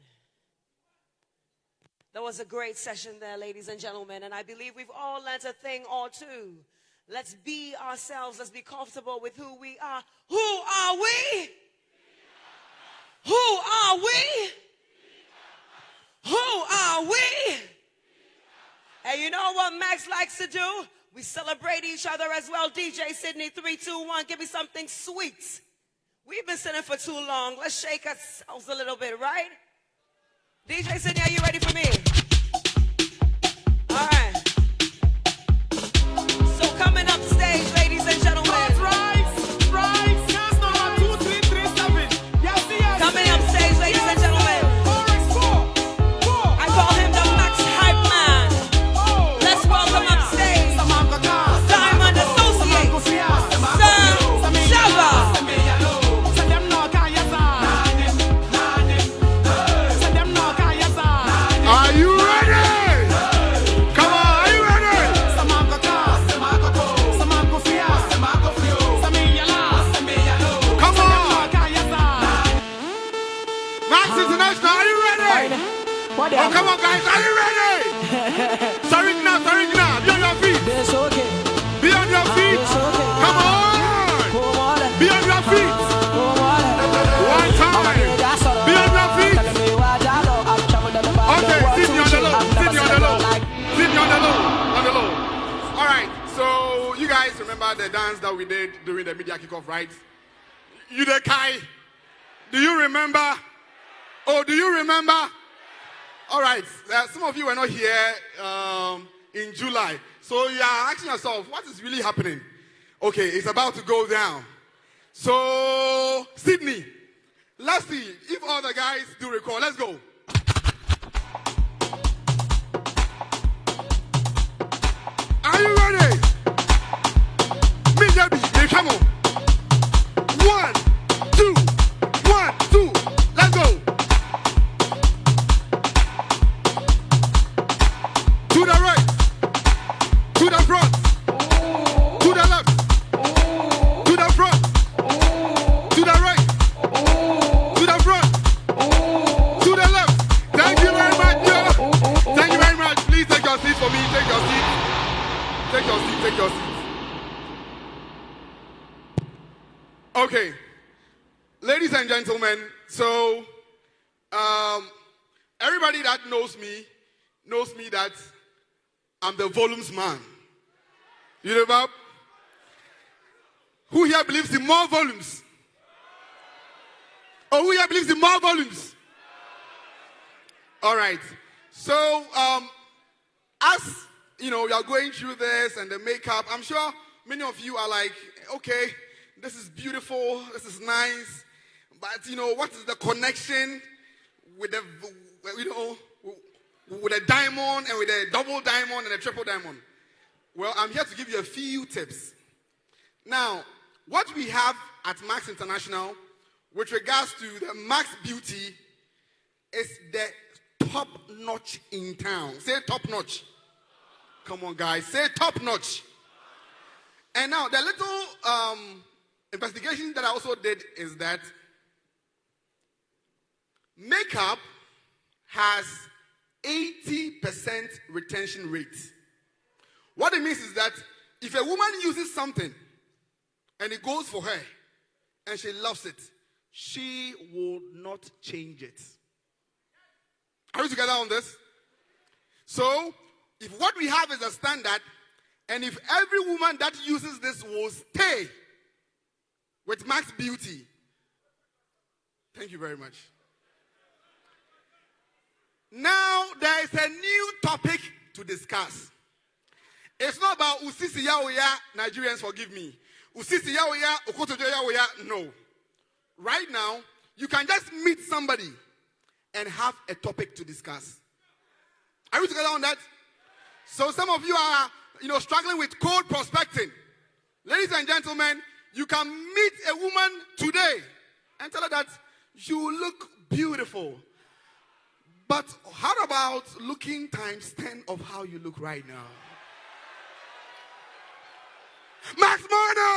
That was a great session there, ladies and gentlemen, and I believe we've all learned a thing or two. Let's be ourselves. Let's be comfortable with who we are. Who are we? Who are we? Who are we? And you know what Max likes to do? We celebrate each other as well. DJ Sydney, 3, 2, 1. Give me something sweet. We've been sitting for too long. Let's shake ourselves a little bit, right? DJ Sydney, are you ready for me? All right. So coming up stage, ladies and gentlemen. Coming up stage, ladies and gentlemen. I call him the Max Hype Man. Let's welcome up stage Diamond Associates, Sir Java. Are you ready? Come on, are you ready? Come on. Max International, are you ready? Oh, come on, guys, are you ready? Sorry now, be on your feet. Be on your feet. Come on. Be on your feet. One time. Be on your feet. Okay, sit me on the low. Sit me on the low. Sit me on the low. On the low. All right, so you guys remember the dance that we did during the media kickoff, right? You the Kai? Do you remember? Oh, do you remember? All right, some of you were not here in July. So you are asking yourself, what is really happening? Okay, it's about to go down. So, Sydney, let's see if all the guys do recall. Let's go. Are you ready? Me, Debbie, come on. 1, 2, 1, 2, let's go. To the right, to the front, to the left, to the front, to Okay. Ladies and gentlemen, so everybody that knows me that I'm the volumes man. You know about? Who here believes in more volumes? Or who here believes in more volumes? All right. So, as you know, you're going through this and the makeup, I'm sure many of you are like, okay, this is beautiful, this is nice, but you know, what is the connection with the, you know, with a diamond and with a double diamond and a triple diamond? Well, I'm here to give you a few tips. Now, what we have at Max International with regards to the Max Beauty is the top notch in town. Say top notch. Come on, guys. Say top notch. And now, the little investigation that I also did is that makeup has 80% retention rate. What it means is that if a woman uses something and it goes for her and she loves it, she will not change it. Are we together on this? So, if what we have is a standard, and if every woman that uses this will stay with Max Beauty, thank you very much. Now, there is a new topic to discuss. It's not about Usisi Yaoya, Nigerians forgive me. Usisi Yaoya, Okotojo Yaoya, no. Right now, you can just meet somebody and have a topic to discuss. Are we together on that? So some of you are, struggling with cold prospecting. Ladies and gentlemen, you can meet a woman today and tell her that you look beautiful. But how about looking times 10 of how you look right now? Max Mono!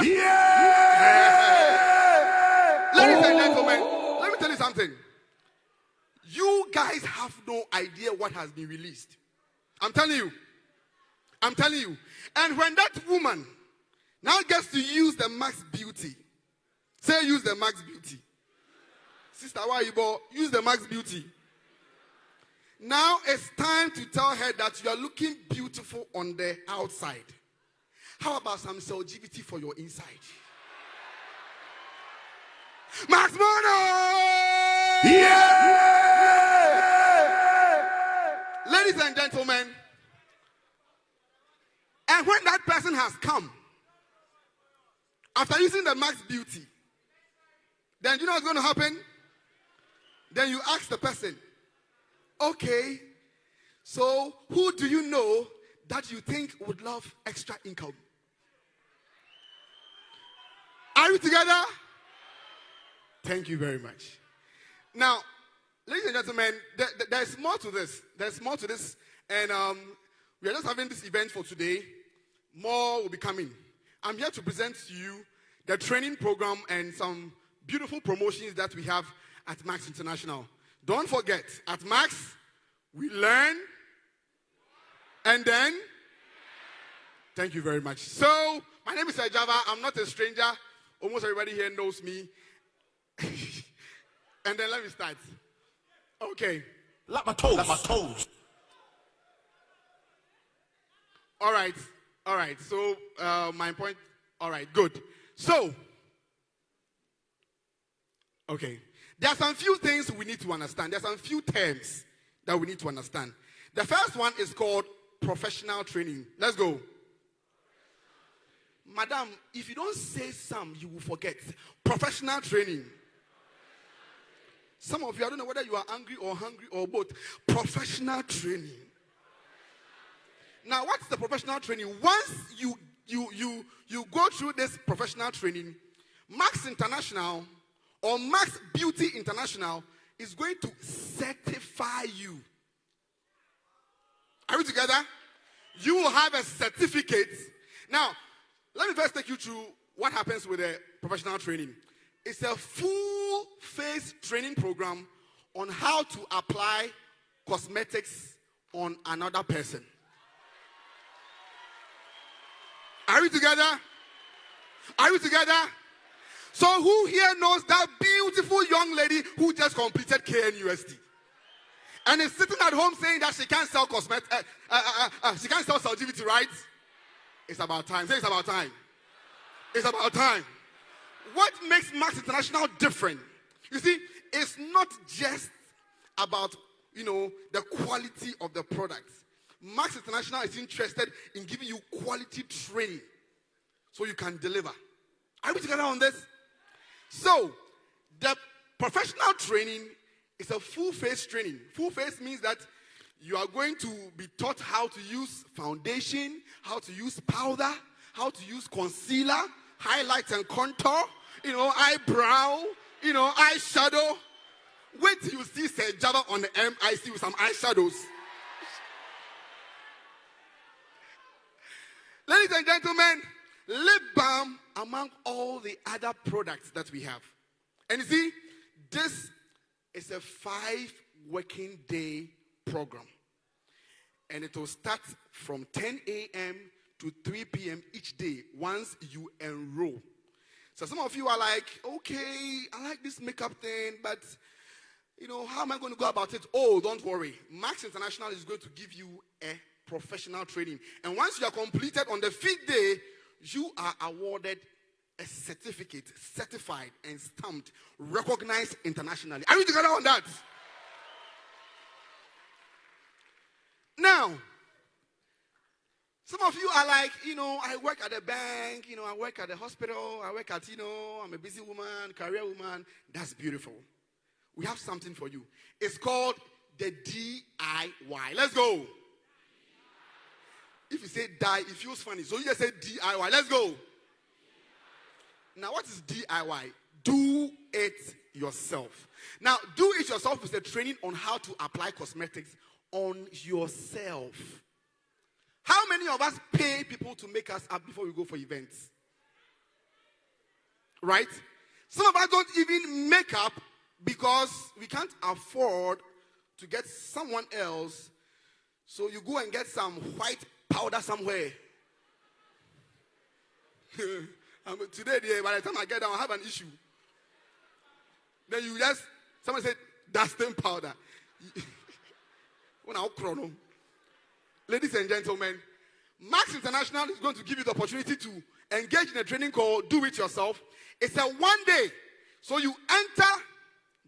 Yeah! Ladies and gentlemen, let me tell you something. You guys have no idea what has been released. I'm telling you. And when that woman now gets to use the Max Beauty, say use the Max Beauty. Sister, why you bought? Use the Max Beauty. Now it's time to tell her that you are looking beautiful on the outside. How about some Selgivity for your inside? Max Mono! Yeah! Ladies and gentlemen, and when that person has come, after using the Max Beauty, then you know what's going to happen? Then you ask the person, okay, so who do you know that you think would love extra income? Are we together? Thank you very much. Now, ladies and gentlemen, there's more to this. There's more to this. And we are just having this event for today. More will be coming. I'm here to present to you the training program and some beautiful promotions that we have at Max International. Don't forget, at Max, we learn and then. Thank you very much. So, my name is Ajava. I'm not a stranger. Almost everybody here knows me. And then let me start. Okay. Lap my toes. All right. So, my point. All right, good. So, okay. There are some few things we need to understand. There are some few terms that we need to understand. The first one is called professional training. Let's go. Madam, if you don't say some, you will forget. Professional training. Some of you, I don't know whether you are angry or hungry or both. Professional training. Now, what's the professional training? Once you go through this professional training, Max International or Max Beauty International is going to certify you. Are we together? You will have a certificate. Now, let me first take you through what happens with a professional training. It's a full-face training program on how to apply cosmetics on another person. Are we together? Are we together? So who here knows that beautiful young lady who just completed KNUST? And is sitting at home saying that she can't sell she can't sell Celgivity, right? It's about time. Say it's about time. It's about time. What makes Max International different? You see, it's not just about, the quality of the products. Max International is interested in giving you quality training so you can deliver. Are we together on this? So, the professional training is a full-face training. Full-face means that you are going to be taught how to use foundation, how to use powder, how to use concealer, highlight and contour, eyebrow, eyeshadow. Wait till you see Sir Java on the MIC with some eyeshadows. Ladies and gentlemen, lip balm among all the other products that we have. And you see, this is a 5-working day program. And it will start from 10 a.m. to 3 p.m. each day once you enroll. So some of you are like, okay, I like this makeup thing, but, how am I going to go about it? Oh, don't worry. Max International is going to give you a professional training. And once you are completed on the 5th day, you are awarded a certificate, certified and stamped, recognized internationally. Are you together on that? Now, some of you are like, I work at a bank, I work at a hospital, I work at, I'm a busy woman, career woman. That's beautiful. We have something for you. It's called the DIY. Let's go. If you say die, it feels funny. So you just say DIY. Let's go. Now, what is DIY? Do it yourself. Now, do it yourself is a training on how to apply cosmetics on yourself. How many of us pay people to make us up before we go for events? Right? Some of us don't even make up because we can't afford to get someone else. So you go and get some white powder somewhere. Today, by the time I get down, I have an issue. Then someone said, dusting powder. Ladies and gentlemen, Max International is going to give you the opportunity to engage in a training called Do It Yourself. It's a 1 day. So you enter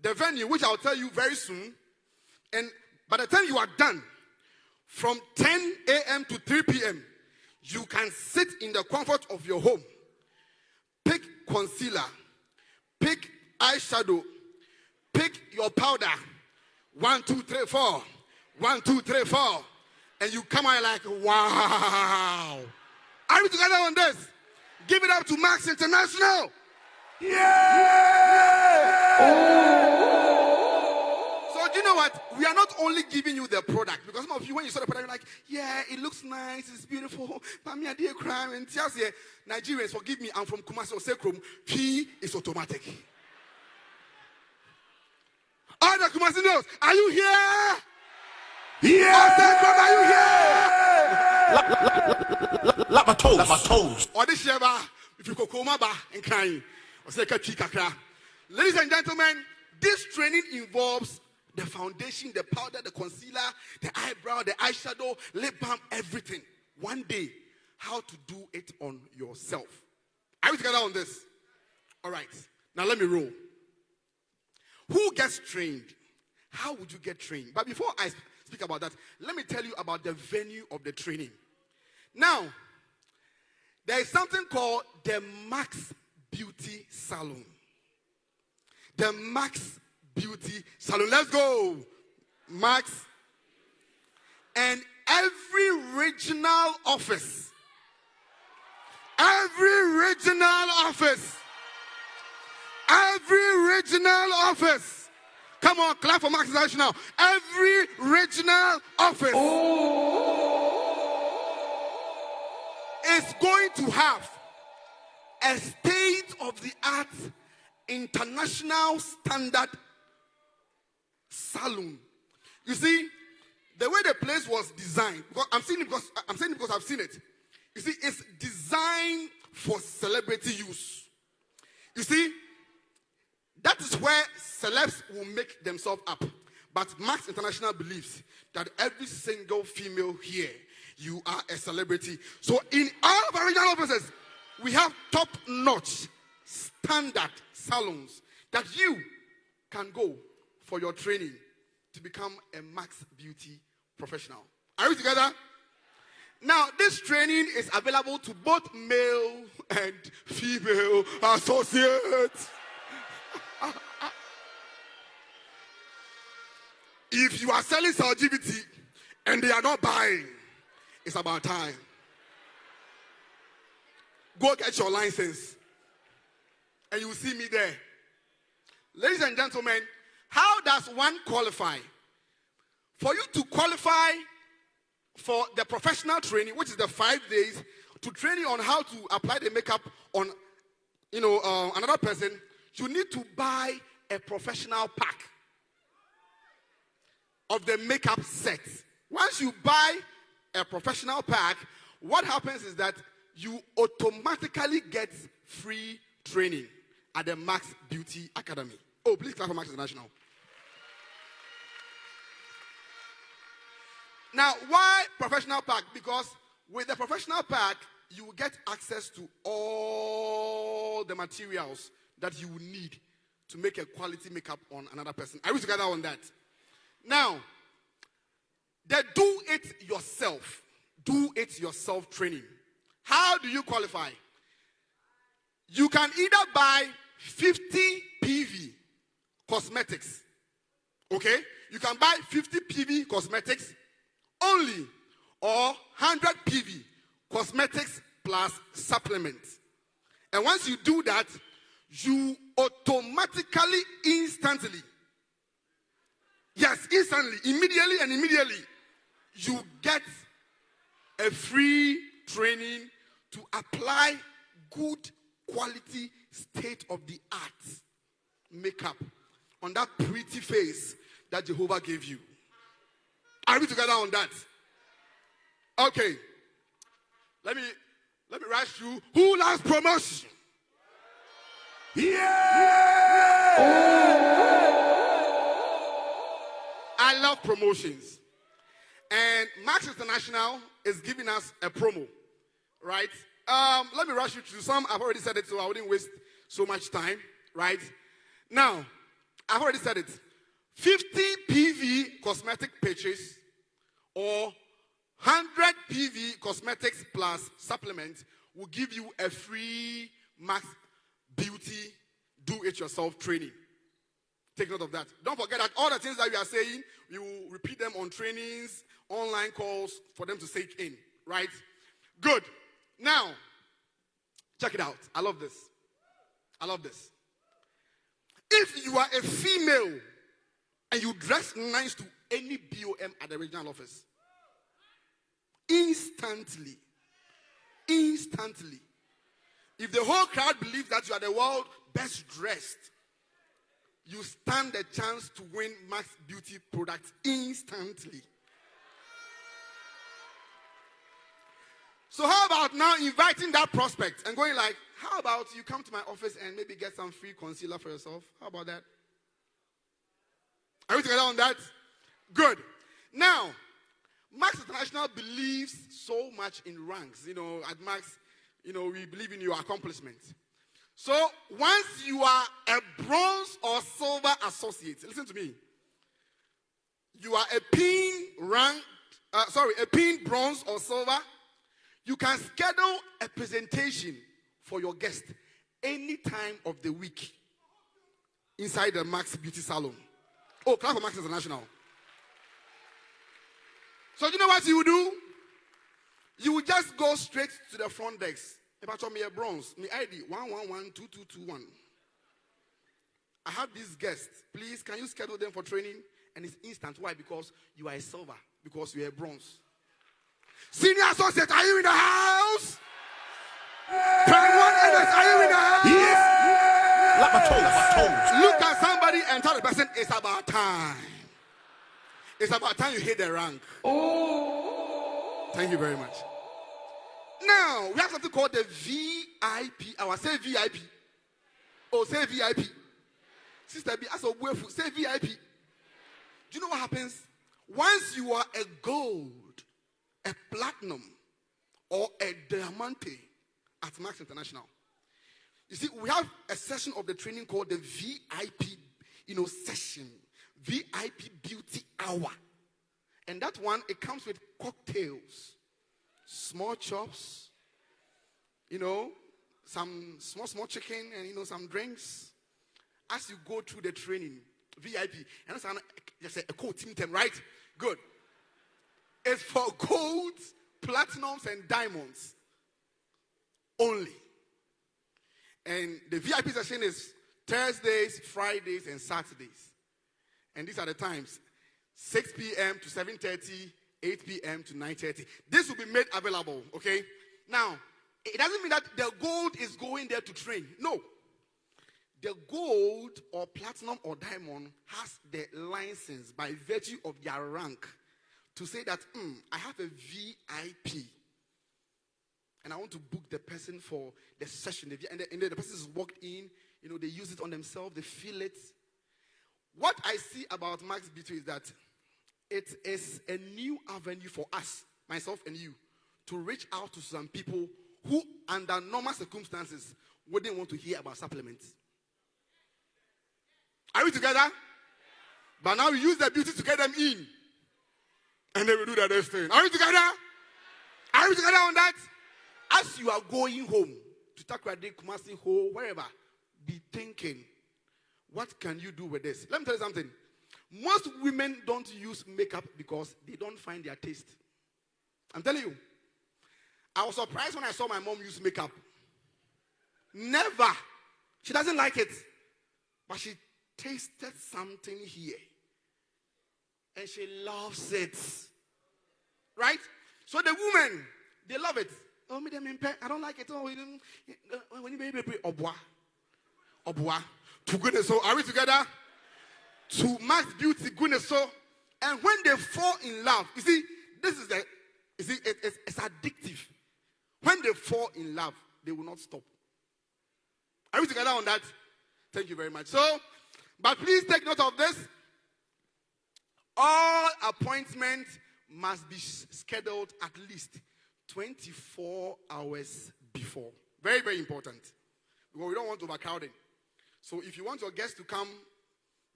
the venue, which I'll tell you very soon. And by the time you are done, from 10 a.m. to 3 p.m., you can sit in the comfort of your home. Pick concealer. Pick eyeshadow. Pick your powder. 1, 2, 3, 4. 1, 2, 3, 4. And you come out like, wow. Are we together on this? Give it up to Max International. Yeah! So do you know what? We are not only giving you the product, because some of you, when you saw the product, you're like, yeah, it looks nice, it's beautiful. But me, I did a crime. And Nigerians, forgive me, I'm from Kumasi or Sekrum. P is automatic. All the Kumasi knows, are you here? Yeah! Sekrum, are you here? Lap my toes. Or this year, if you go coma and crying. Ladies and gentlemen, this training involves the foundation, the powder, the concealer, the eyebrow, the eyeshadow, lip balm, everything. 1 day, how to do it on yourself. Are we together on this? All right. Now let me roll. Who gets trained? How would you get trained? But before I speak about that, let me tell you about the venue of the training. Now, there is something called the Max Beauty Salon. The Max Beauty Salon. Let's go. Max. And every regional office. Every regional office. Come on, clap for Max International. Every regional office is going to have a state-of-the-art, international standard salon. You see, the way the place was designed, because I'm saying it because I've seen it. You see, it's designed for celebrity use. You see, that is where celebs will make themselves up. But Max International believes that every single female here, you are a celebrity. So in all of our regional offices, we have top-notch standard salons that you can go for your training to become a Max Beauty professional. Are we together? Now, this training is available to both male and female associates. If you are selling LGBT and they are not buying, it's about time. Go get your license and you will see me there. Ladies and gentlemen, how does one qualify? For you to qualify for the professional training, which is the 5 days, to train you on how to apply the makeup on, another person, you need to buy a professional pack of the makeup set. Once you buy a professional pack, what happens is that you automatically get free training at the Max Beauty Academy. Oh, please clap for Max International. Now, why professional pack? Because with the professional pack, you will get access to all the materials that you will need to make a quality makeup on another person. Are we together on that? Now, the do it yourself training. How do you qualify? You can either buy 50 PV cosmetics. Okay? You can buy 50 PV cosmetics only, or 100 PV cosmetics plus supplements. And once you do that, you automatically, instantly, immediately, you get a free training to apply good quality, state-of-the-art makeup on that pretty face that Jehovah gave you. Are we together on that? Okay. Let me rush you. Who loves promotion? Yeah! I love promotions. And Max International is giving us a promo, right? Let me rush you through some. I've already said it, so I wouldn't waste so much time, right? Now, I've already said it. 50 PV cosmetic pitches or 100 PV cosmetics plus supplements will give you a free Max Beauty do-it-yourself training. Take note of that. Don't forget that all the things that we are saying, we will repeat them on trainings, online calls for them to sink in, right? Good. Now, check it out. I love this. If you are a female and you dress nice to any BOM at the regional office, instantly, if the whole crowd believes that you are the world's best dressed, you stand a chance to win Max Beauty products instantly. So how about now inviting that prospect and going like, how about you come to my office and maybe get some free concealer for yourself? How about that? Are we together on that? Good. Now, Max International believes so much in ranks. At Max, we believe in your accomplishments. So once you are a bronze or silver associate, listen to me. You are a pin bronze or silver. You can schedule a presentation for your guest any time of the week inside the Max Beauty Salon. Oh, clap for Max International. So you know what you will do? You will just go straight to the front desk. If I told me a bronze, my ID 1112221. I have these guests. Please, can you schedule them for training? And it's instant. Why? Because you are a silver. Because you are a bronze. Senior associate, are you in the house? Prime one elders, are you in the house? Yes. Look at somebody and tell the person it's about time. It's about time you hit the rank. Oh. Thank you very much. Now, we have something called the VIP hour. Say VIP. Oh, say VIP. Sister B, as a wayful, say VIP. Do you know what happens? Once you are a gold, a platinum, or a diamante at Max International, you see, we have a session of the training called the VIP, session. VIP beauty hour. And that one, it comes with cocktails, small chops, some small chicken, and some drinks. As you go through the training, VIP, and that's just a cool team term, right? Good. It's for gold, platinums, and diamonds only. And the VIP session is Thursdays, Fridays, and Saturdays. And these are the times: 6 p.m. to 7:30, 8 p.m. to 9:30. This will be made available, okay? Now, it doesn't mean that the gold is going there to train. No. The gold or platinum or diamond has the license by virtue of their rank to say that, I have a VIP. And I want to book the person for the session. And the person is walked in, they use it on themselves, they feel it. What I see about Max Beauty is that it is a new avenue for us, myself and you, to reach out to some people who, under normal circumstances, wouldn't want to hear about supplements. Are we together? But now we use the beauty to get them in. And they will do the next thing. Are we together? Are we together on that? As you are going home, to Takoradi, Kumasi, Ho, wherever, be thinking, what can you do with this? Let me tell you something. Most women don't use makeup because they don't find their taste. I'm telling you. I was surprised when I saw my mom use makeup. Never. She doesn't like it. But she tasted something here. And she loves it. Right? So the women, they love it. Oh, I don't like it. Oh, when you baby, Obwa. To goodness, so are we together? To Max Beauty, goodness, so. And when they fall in love, you see, it's addictive. When they fall in love, they will not stop. Are we together on that? Thank you very much. So, but please take note of this. All appointments must be scheduled at least 24 hours before. Very, very important. Because we don't want overcrowding. So if you want your guests to come,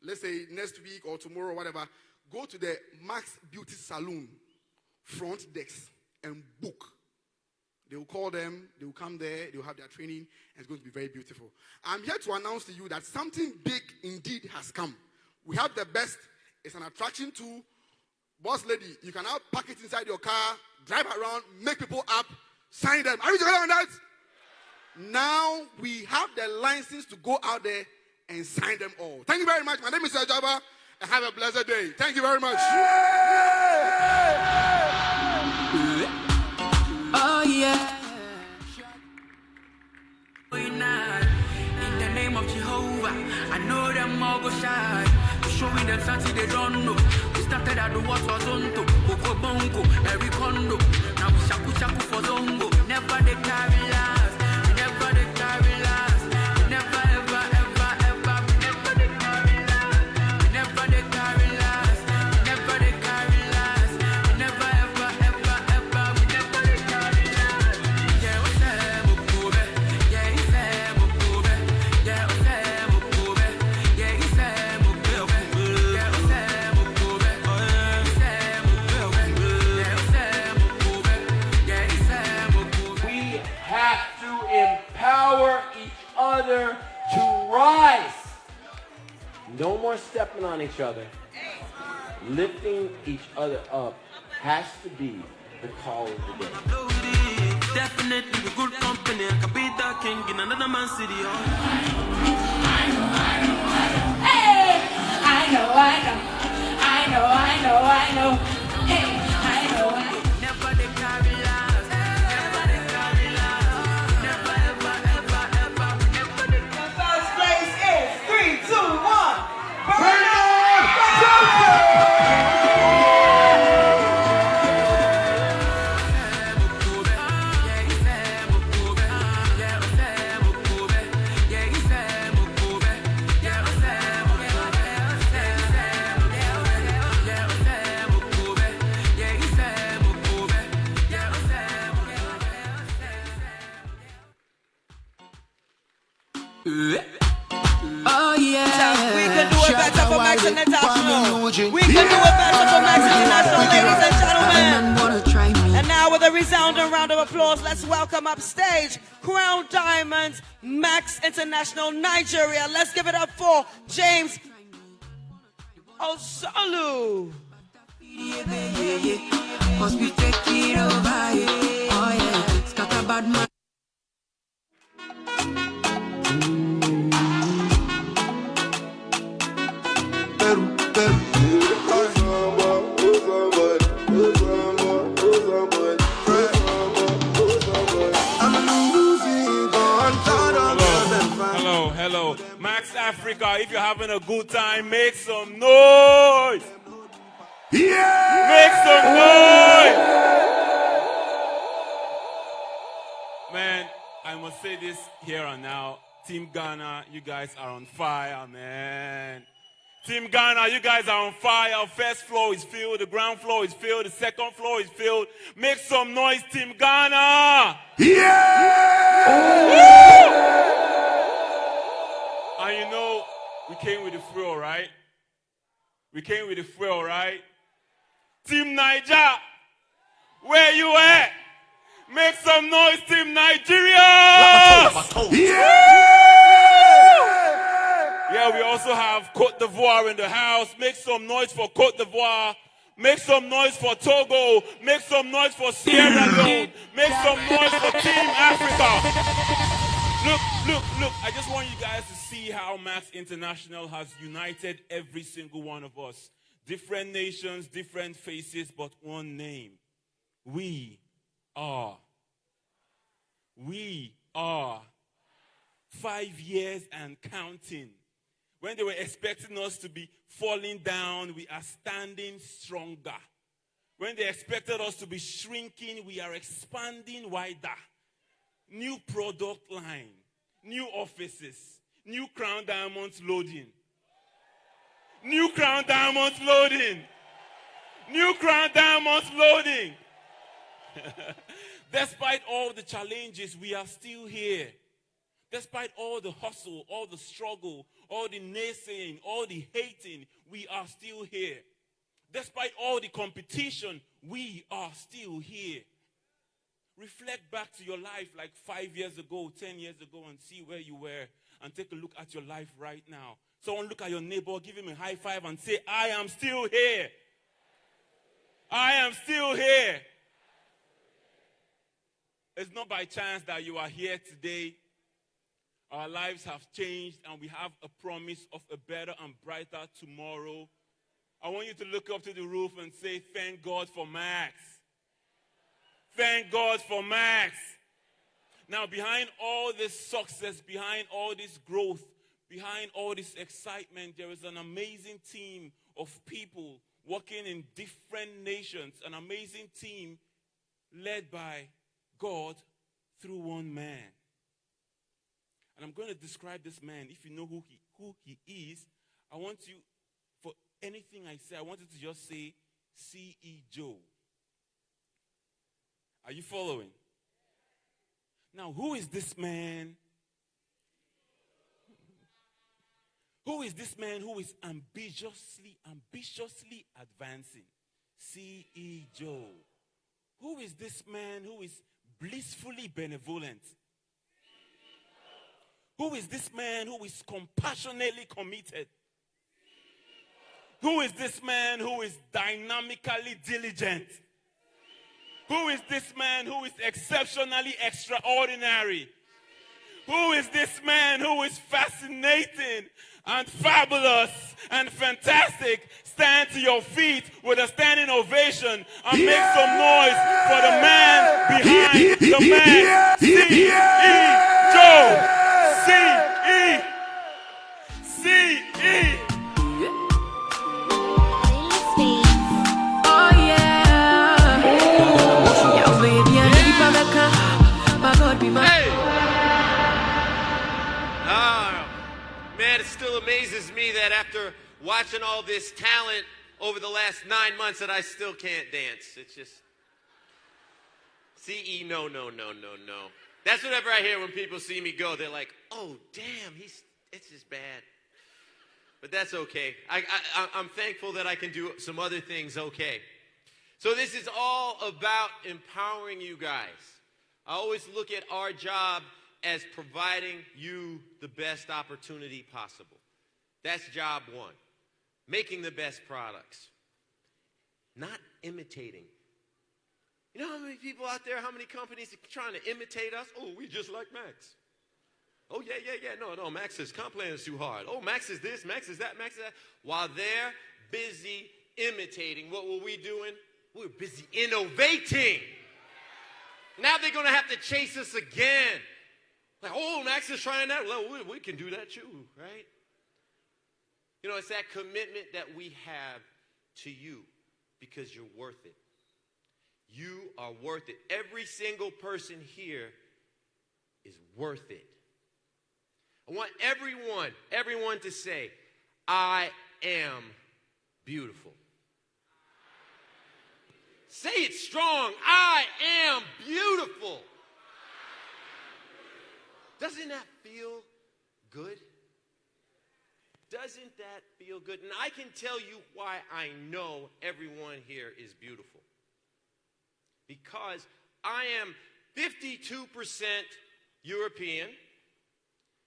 let's say next week or tomorrow or whatever, go to the Max Beauty Salon front desk and book. They will call them, they will come there, they will have their training, and it's going to be very beautiful. I'm here to announce to you that something big indeed has come. We have the best. It's an attraction to Boss Lady. You can now pack it inside your car, drive around, make people up, sign them. Are you together on that? Now we have the license to go out there and sign them all. Thank you very much. My name is Ajaba, and have a blessed day. Thank you very much. Oh yeah. In the name of Jehovah, I know them all go shine. Showing them something they don't know. We started at the what was on to Boko Bongo, every condo. Now we shaku for Zongo. Never they carry last. Never they carry last. Never ever ever ever. Never they carry last. Never they carry last. Never they carry last. Never ever ever ever. Never they carry last. Yeah, what's that? Mokube. Yeah, he said Mokube. Yeah, what's that? Mokube. Yeah, he said Mokube. We have to empower each other to rise. No more stepping on each other. Lifting each other up has to be the call of the day. Definitely a good company. I can be the king in another man's city. Hey, I know. Hey, I know. Never they carry last. Never they carry last. Never ever ever ever. Never they carry last. First place is 3, 2, 1. Burn Oh yeah. We can do it better for Max International. We can do it better for Max International, ladies and gentlemen. And now with a resounding round of applause, let's welcome upstage Crown Diamonds, Max International Nigeria. Let's give it up for James Osolu. Must be taking over, oh yeah. Scatter bad man. Hello. Max Africa, if you're having a good time, make some noise. Yeah! Make some noise. Man, I must say this here and now. Team Ghana, you guys are on fire, man. Team Ghana, you guys are on fire. First floor is filled, the ground floor is filled, the second floor is filled. Make some noise, Team Ghana. Yeah! And you know, we came with the thrill, right? We came with the thrill, right? Team Niger, where you at? Make some noise, Team Nigeria! Yeah, we also have Côte d'Ivoire in the house. Make some noise for Côte d'Ivoire. Make some noise for Togo. Make some noise for Sierra Leone. Make some noise for Team Africa. Look, I just want you guys to see how Max International has united every single one of us. Different nations, different faces, but one name. We are. 5 years and counting. When they were expecting us to be falling down, we are standing stronger. When they expected us to be shrinking, we are expanding wider. New product line, new offices, new Crown Diamonds loading. New Crown Diamonds loading. New Crown Diamonds loading. Despite all the challenges, we are still here. Despite all the hustle, all the struggle, all the naysaying, all the hating, we are still here. Despite all the competition, we are still here. Reflect back to your life like 5 years ago, 10 years ago, and see where you were, and take a look at your life right now. Someone look at your neighbor, give him a high five, and say, I am still here. I am still here. It's not by chance that you are here today. Our lives have changed, and we have a promise of a better and brighter tomorrow. I want you to look up to the roof and say, thank God for Max. Thank God for Max. Now, behind all this success, behind all this growth, behind all this excitement, there is an amazing team of people working in different nations, an amazing team led by God through one man. And I'm going to describe this man. If you know who he is, I want you, for anything I say, I want you to just say, C.E. Joe. Are you following? Now, who is this man? Who is this man who is ambitiously advancing? C.E. Joe. Who is this man who is blissfully benevolent? Who is this man who is compassionately committed? Who is this man who is dynamically diligent? Who is this man who is exceptionally extraordinary? Who is this man who is fascinating and fabulous and fantastic? Stand to your feet with a standing ovation and make some noise for the man behind the man. C.E. Joe. C.E. C.E. Oh yeah. Yo, baby, I need my God, be my. Man, it still amazes me that after watching all this talent over the last 9 months that I still can't dance. It's just, C.E., no. That's whatever I hear when people see me go. They're like, oh, damn, it's just bad. But that's okay. I'm thankful that I can do some other things okay. So this is all about empowering you guys. I always look at our job as providing you the best opportunity possible. That's job one. Making the best products. Not imitating. You know how many people out there, how many companies are trying to imitate us? Oh, we just like Max. Oh, yeah. No, Max's comp plan is too hard. Oh, Max is this, Max is that, Max is that. While they're busy imitating, what were we doing? We were busy innovating. Now they're going to have to chase us again. Like, oh, Max is trying that. Well, we can do that too, right? You know, it's that commitment that we have to you because you're worth it. You are worth it. Every single person here is worth it. I want everyone to say, I am beautiful. Say it strong. I am beautiful. Doesn't that feel good? Doesn't that feel good? And I can tell you why I know everyone here is beautiful. Because I am 52% European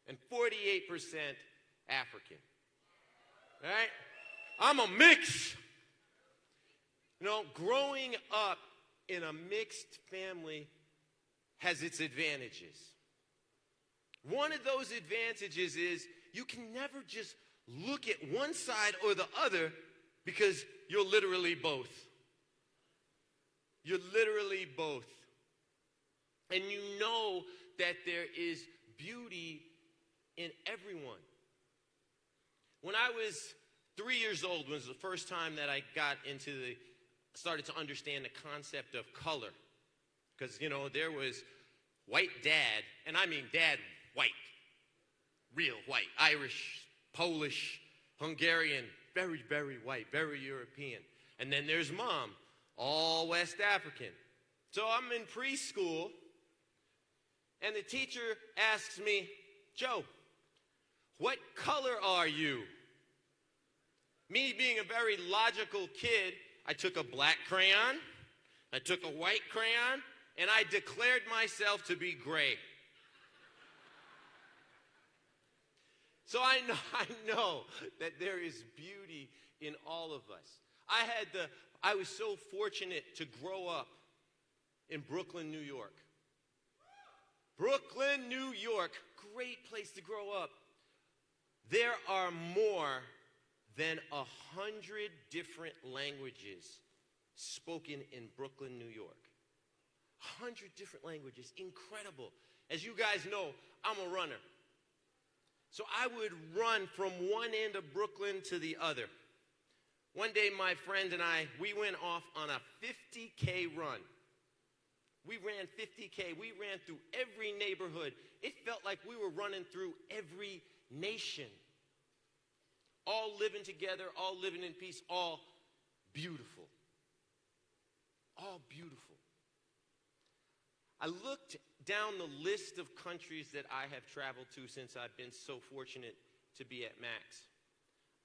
and 48% African. Right? I'm a mix. You know, growing up in a mixed family has its advantages. One of those advantages is you can never just look at one side or the other because you're literally both. You're literally both. And you know that there is beauty in everyone. When I was 3 years old was the first time that I started to understand the concept of color. Because, you know, there was white dad, and I mean dad white, real white, Irish, Polish, Hungarian, very, very white, very European. And then there's mom, all West African. So I'm in preschool, and the teacher asks me, Joe, what color are you? Me being a very logical kid, I took a black crayon, I took a white crayon, and I declared myself to be gray. So I know that there is beauty in all of us. I was so fortunate to grow up in Brooklyn, New York. Brooklyn, New York, great place to grow up. There are more than 100 different languages spoken in Brooklyn, New York. 100 different languages, incredible. As you guys know, I'm a runner. So I would run from one end of Brooklyn to the other. One day, my friend and I, we went off on a 50K run. We ran 50K. We ran through every neighborhood. It felt like we were running through every nation. All living together, all living in peace, all beautiful. All beautiful. I looked down the list of countries that I have traveled to since I've been so fortunate to be at Max.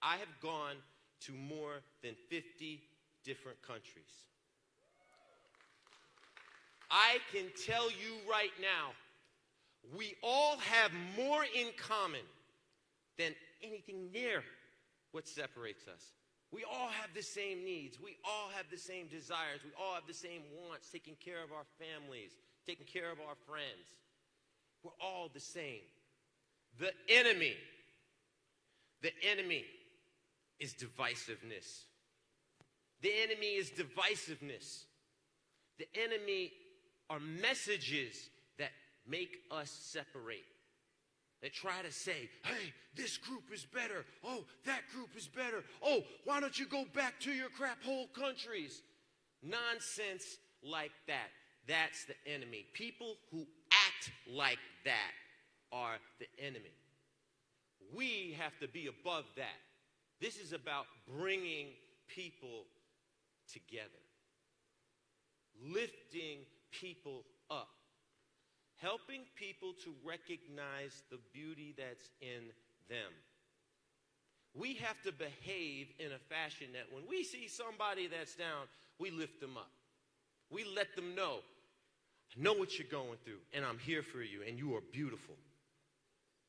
I have gone to more than 50 different countries. I can tell you right now, we all have more in common than anything near what separates us. We all have the same needs. We all have the same desires. We all have the same wants, taking care of our families, taking care of our friends. We're all the same. The enemy is divisiveness. The enemy is divisiveness. The enemy are messages that make us separate. They try to say, hey, this group is better. Oh, that group is better. Oh, why don't you go back to your crap hole countries? Nonsense like that. That's the enemy. People who act like that are the enemy. We have to be above that. This is about bringing people together. Lifting people up. helping people to recognize the beauty that's in them. We have to behave in a fashion that when we see somebody that's down, we lift them up. We let them know, I know what you're going through, and I'm here for you, and you are beautiful.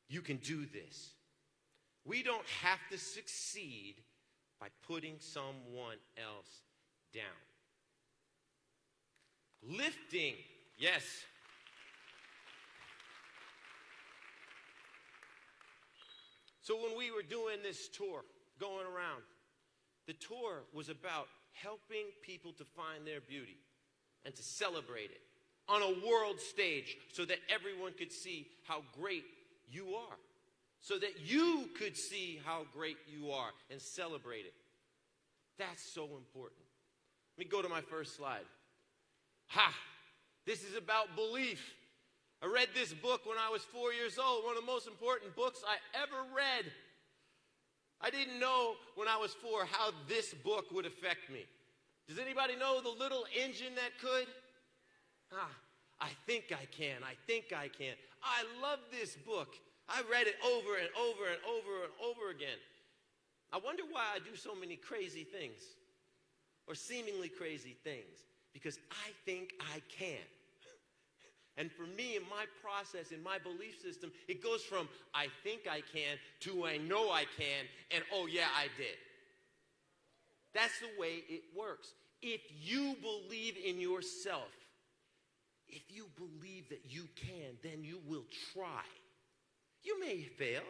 You can do this. We don't have to succeed by putting someone else down. Lifting, yes. So when we were doing this tour, going around, the tour was about helping people to find their beauty and to celebrate it on a world stage so that everyone could see how great you are, so that you could see how great you are and celebrate it. That's so important. Let me go to my first slide. This is about belief. I read this book when I was 4 years old, one of the most important books I ever read. I didn't know when I was 4 how this book would affect me. Does anybody know the little engine that could? I think I can. I think I can. I love this book. I read it over and over and over and over again. I wonder why I do so many crazy things, or seemingly crazy things, because I think I can. And for me, in my process, in my belief system, it goes from I think I can to I know I can, and oh yeah, I did. That's the way it works. If you believe in yourself, if you believe that you can, then you will try. You may fail,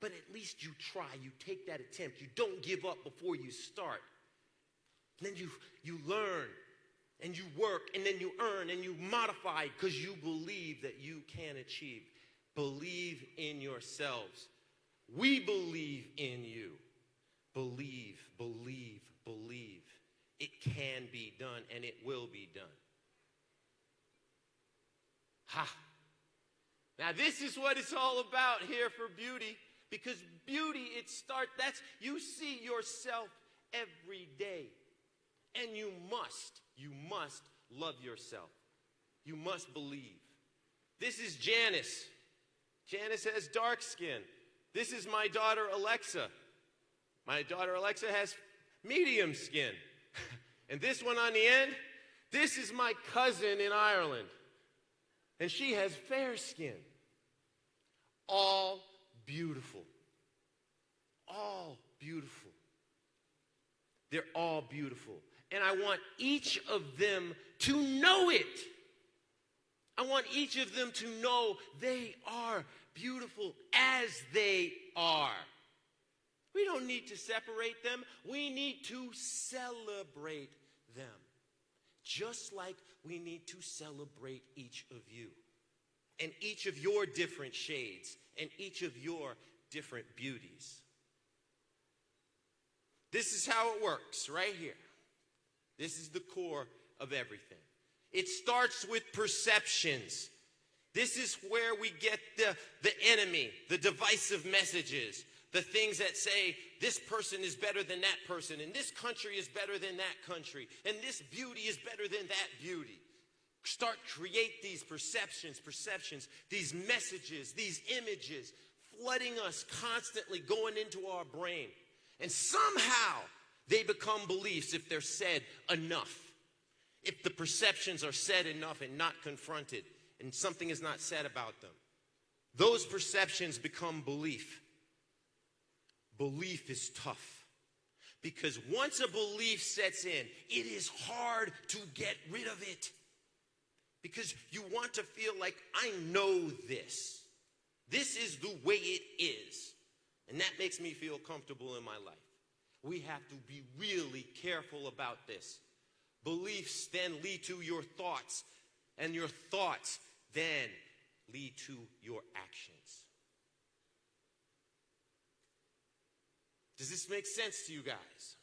but at least you try. You take that attempt. You don't give up before you start. Then you learn, and you work, and then you earn, and you modify because you believe that you can achieve. Believe in yourselves. We believe in you. Believe, believe, believe. It can be done, and it will be done. Now this is what it's all about here for beauty, because beauty, you see yourself every day, and you must love yourself. You must believe. This is Janice. Janice has dark skin. This is my daughter Alexa. My daughter Alexa has medium skin. And this one on the end, this is my cousin in Ireland. And she has fair skin. All beautiful. All beautiful. They're all beautiful. And I want each of them to know it. I want each of them to know they are beautiful as they are. We don't need to separate them. We need to celebrate them. Just like we need to celebrate each of you and each of your different shades and each of your different beauties. This is how it works right here. This is the core of everything. It starts with perceptions. This is where we get the enemy, the divisive messages, the things that say this person is better than that person, and this country is better than that country, and this beauty is better than that beauty. Create these perceptions, these messages, these images, flooding us constantly, going into our brain. And somehow they become beliefs if they're said enough. If the perceptions are said enough and not confronted, and something is not said about them. Those perceptions become belief. Belief is tough. Because once a belief sets in, it is hard to get rid of it. Because you want to feel like, I know this. This is the way it is. And that makes me feel comfortable in my life. We have to be really careful about this. Beliefs then lead to your thoughts, and your thoughts then lead to your actions. Does this make sense to you guys?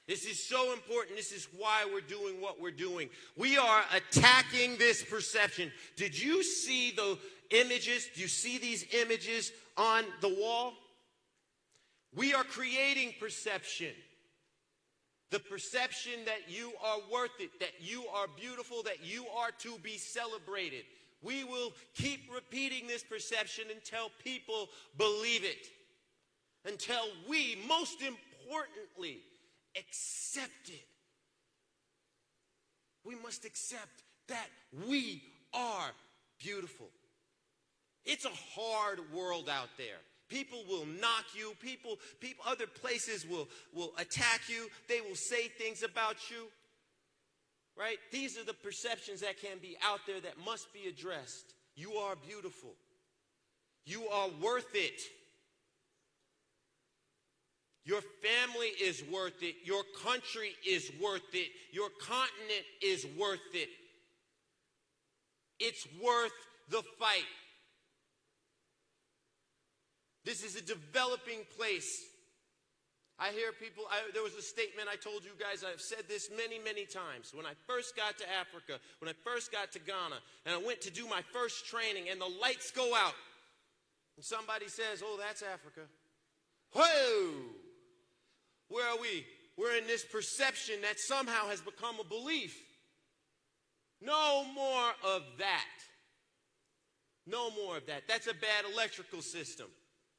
This is so important. This is why we're doing what we're doing. We are attacking this perception. Did you see the images? Do you see these images on the wall? We are creating perception. The perception that you are worth it, that you are beautiful, that you are to be celebrated. We will keep repeating this perception until people believe it. Until we, most importantly, accept it. We must accept that we are beautiful. It's a hard world out there. People will knock you. People other places will attack you. They will say things about you. Right? These are the perceptions that can be out there that must be addressed. You are beautiful. You are worth it. Your family is worth it. Your country is worth it. Your continent is worth it. It's worth the fight. This is a developing place. I hear people, there was a statement I told you guys, I've said this many, many times. When I first got to Africa, when I first got to Ghana, and I went to do my first training, and the lights go out, and somebody says, oh, that's Africa. Whoa! Where are we? We're in this perception that somehow has become a belief. No more of that. No more of that. That's a bad electrical system.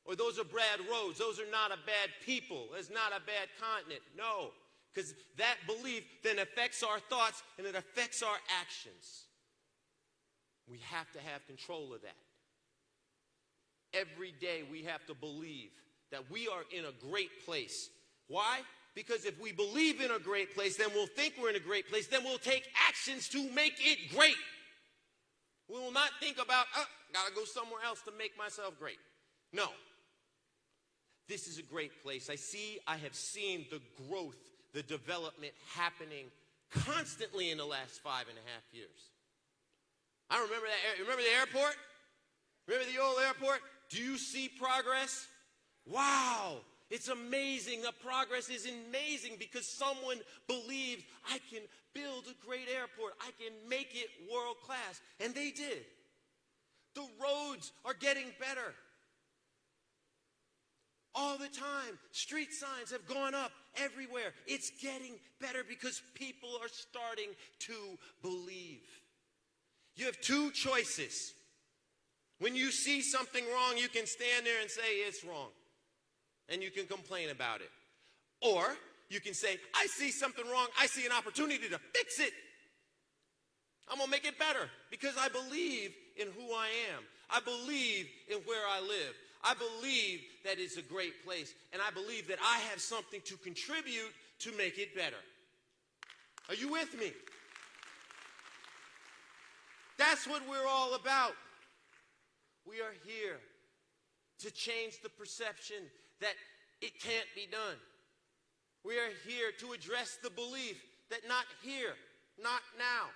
Or those are bad roads. Those are not a bad people. It's not a bad continent. No. Because that belief then affects our thoughts and it affects our actions. We have to have control of that. Every day we have to believe that we are in a great place. Why? Because if we believe in a great place, then we'll think we're in a great place. Then we'll take actions to make it great. We will not think about, gotta go somewhere else to make myself great. No. This is a great place. I have seen the growth, the development happening constantly in the last 5.5 years. I remember that. Remember the airport? Remember the old airport? Do you see progress? Wow. It's amazing. The progress is amazing because someone believed I can build a great airport. I can make it world class. And they did. The roads are getting better. All the time. Street signs have gone up everywhere. It's getting better because people are starting to believe. You have two choices. When you see something wrong, you can stand there and say it's wrong. And you can complain about it. Or you can say, I see something wrong. I see an opportunity to fix it. I'm going to make it better because I believe in who I am. I believe in where I live. I believe that it's a great place. And I believe that I have something to contribute to make it better. Are you with me? That's what we're all about. We are here to change the perception that it can't be done. We are here to address the belief that not here, not now.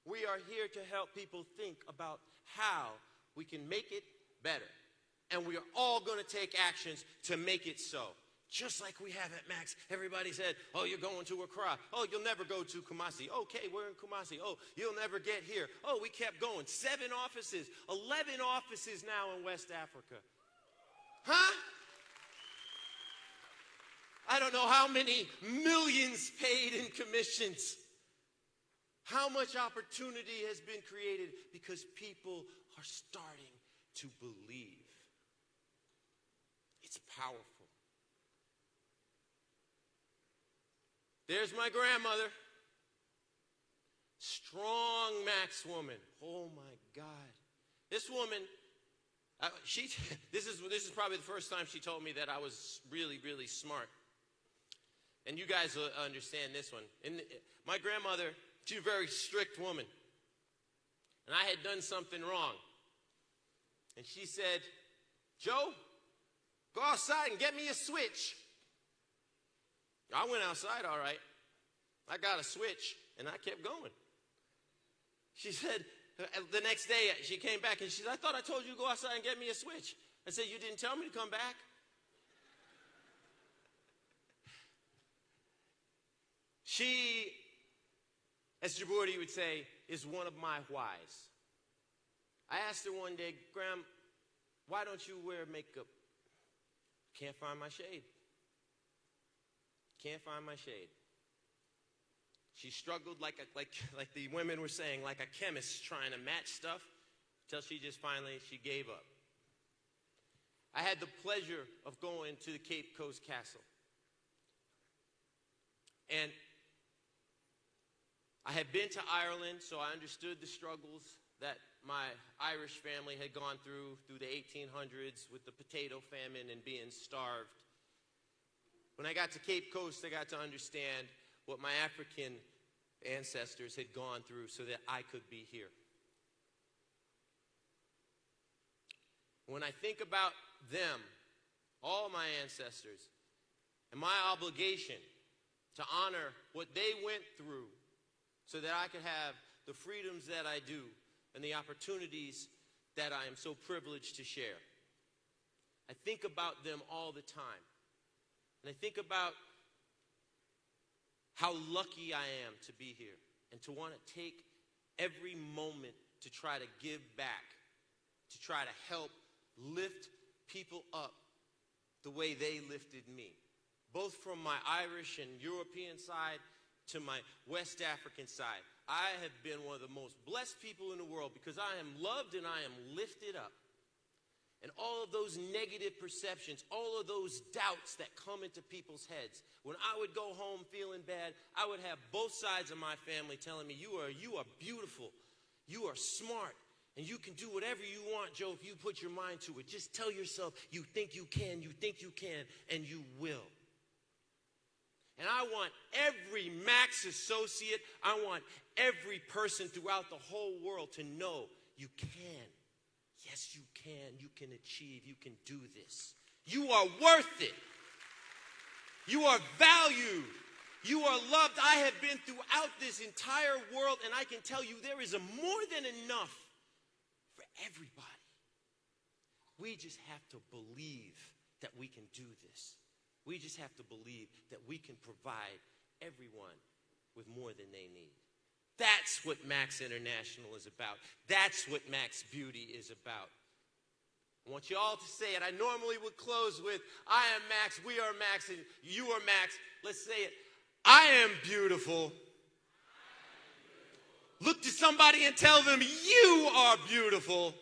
We are here to help people think about how we can make it better. And we are all going to take actions to make it so. Just like we have at Max. Everybody said, oh, you're going to Accra. Oh, you'll never go to Kumasi. Okay, we're in Kumasi. Oh, you'll never get here. Oh, we kept going. 7 offices, 11 offices now in West Africa. Huh? I don't know how many millions paid in commissions. How much opportunity has been created because people are starting to believe. It's powerful. There's my grandmother. Strong Max woman. Oh my God. This woman, this is probably the first time she told me that I was really, really smart. And you guys will understand this one. And my grandmother, she's a very strict woman. And I had done something wrong. And she said, Joe, go outside and get me a switch. I went outside, all right. I got a switch, and I kept going. She said, the next day, she came back, and she said, I thought I told you to go outside and get me a switch. I said, you didn't tell me to come back. She, as Djibouti would say, is one of my whys. I asked her one day, Graham, why don't you wear makeup? Can't find my shade. Can't find my shade. She struggled like the women were saying, like a chemist trying to match stuff, until she just finally, she gave up. I had the pleasure of going to the Cape Coast Castle. And I had been to Ireland, so I understood the struggles that my Irish family had gone through the 1800s with the potato famine and being starved. When I got to Cape Coast, I got to understand what my African ancestors had gone through so that I could be here. When I think about them, all my ancestors, and my obligation to honor what they went through so that I could have the freedoms that I do and the opportunities that I am so privileged to share. I think about them all the time. And I think about how lucky I am to be here and to want to take every moment to try to give back, to try to help lift people up the way they lifted me, both from my Irish and European side to my West African side. I have been one of the most blessed people in the world because I am loved and I am lifted up. And all of those negative perceptions, all of those doubts that come into people's heads. When I would go home feeling bad, I would have both sides of my family telling me, you are beautiful, you are smart, and you can do whatever you want, Joe, if you put your mind to it. Just tell yourself you think you can, and you will. And I want every Max associate, I want every person throughout the whole world to know you can. Yes, you can achieve, you can do this. You are worth it. You are valued. You are loved. I have been throughout this entire world, and I can tell you there is more than enough for everybody. We just have to believe that we can do this. We just have to believe that we can provide everyone with more than they need. That's what Max International is about. That's what Max Beauty is about. I want you all to say it. I normally would close with, I am Max, we are Max, and you are Max. Let's say it. I am beautiful. Look to somebody and tell them, you are beautiful.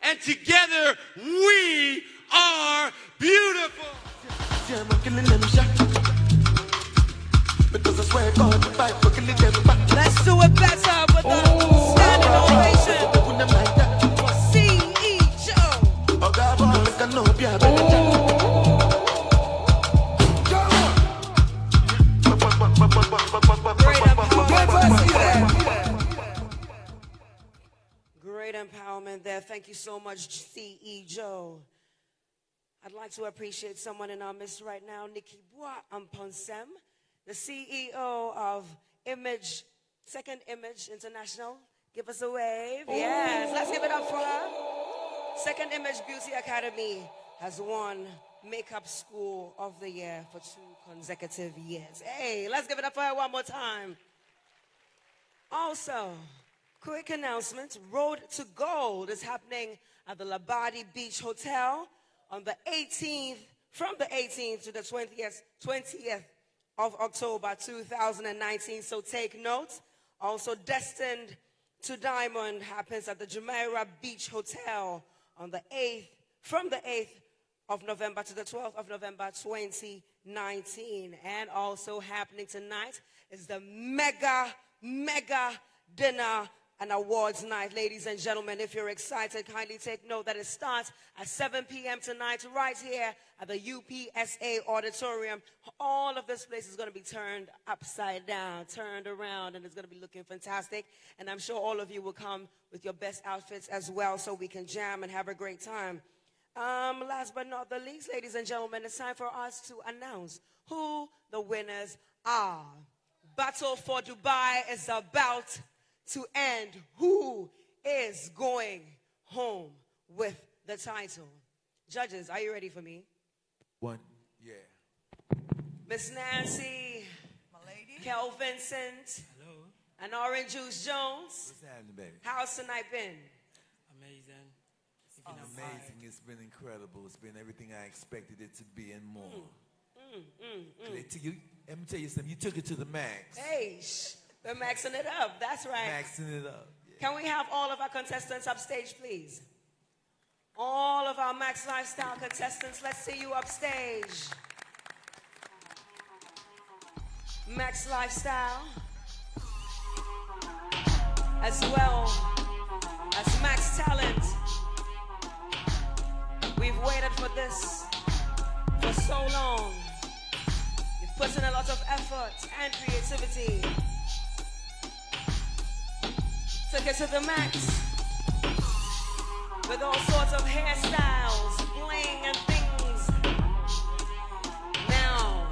And together, we are beautiful. Let's do it better with a standing ovation. C.E. Joe. Great empowerment there. Thank you so much, C.E. Joe. I'd like to appreciate someone in our midst right now, Nikki Bois Amponsem, the CEO of Second Image International. Give us a wave. Yes, let's give it up for her. Second Image Beauty Academy has won Makeup School of the Year for 2 consecutive years. Hey, let's give it up for her one more time. Also, quick announcement, Road to Gold is happening at the Labadi Beach Hotel on the 18th, from the 18th to the 20th of October 2019. So take note. Also, Destined to Diamond happens at the Jumeirah Beach Hotel on the 8th, from the 8th of November to the 12th of November 2019. And also happening tonight is the mega dinner and awards night. Ladies and gentlemen, if you're excited, kindly take note that it starts at 7 p.m. tonight right here at the UPSA Auditorium. All of this place is going to be turned upside down, turned around, and it's going to be looking fantastic. And I'm sure all of you will come with your best outfits as well so we can jam and have a great time. Last but not the least, ladies and gentlemen, it's time for us to announce who the winners are. Battle for Dubai is about to end. Who is going home with the title? Judges, are you ready for me? One, yeah. Miss Nancy, My lady. Kel Vincent, Hello. and Orange Juice Jones. What's happening, baby? How's tonight been? Amazing. It's been amazing. It's been incredible. It's been everything I expected it to be and more. Clear to you? Let me tell you something. You took it to the max. Hey, we're maxing it up. That's right. Maxing it up. Can we have all of our contestants upstage, please? All of our Max Lifestyle contestants, let's see you upstage. Max Lifestyle, as well as Max Talent. We've waited for this for so long. You've put in a lot of effort and creativity. Took it to the max with all sorts of hairstyles, bling and things. Now,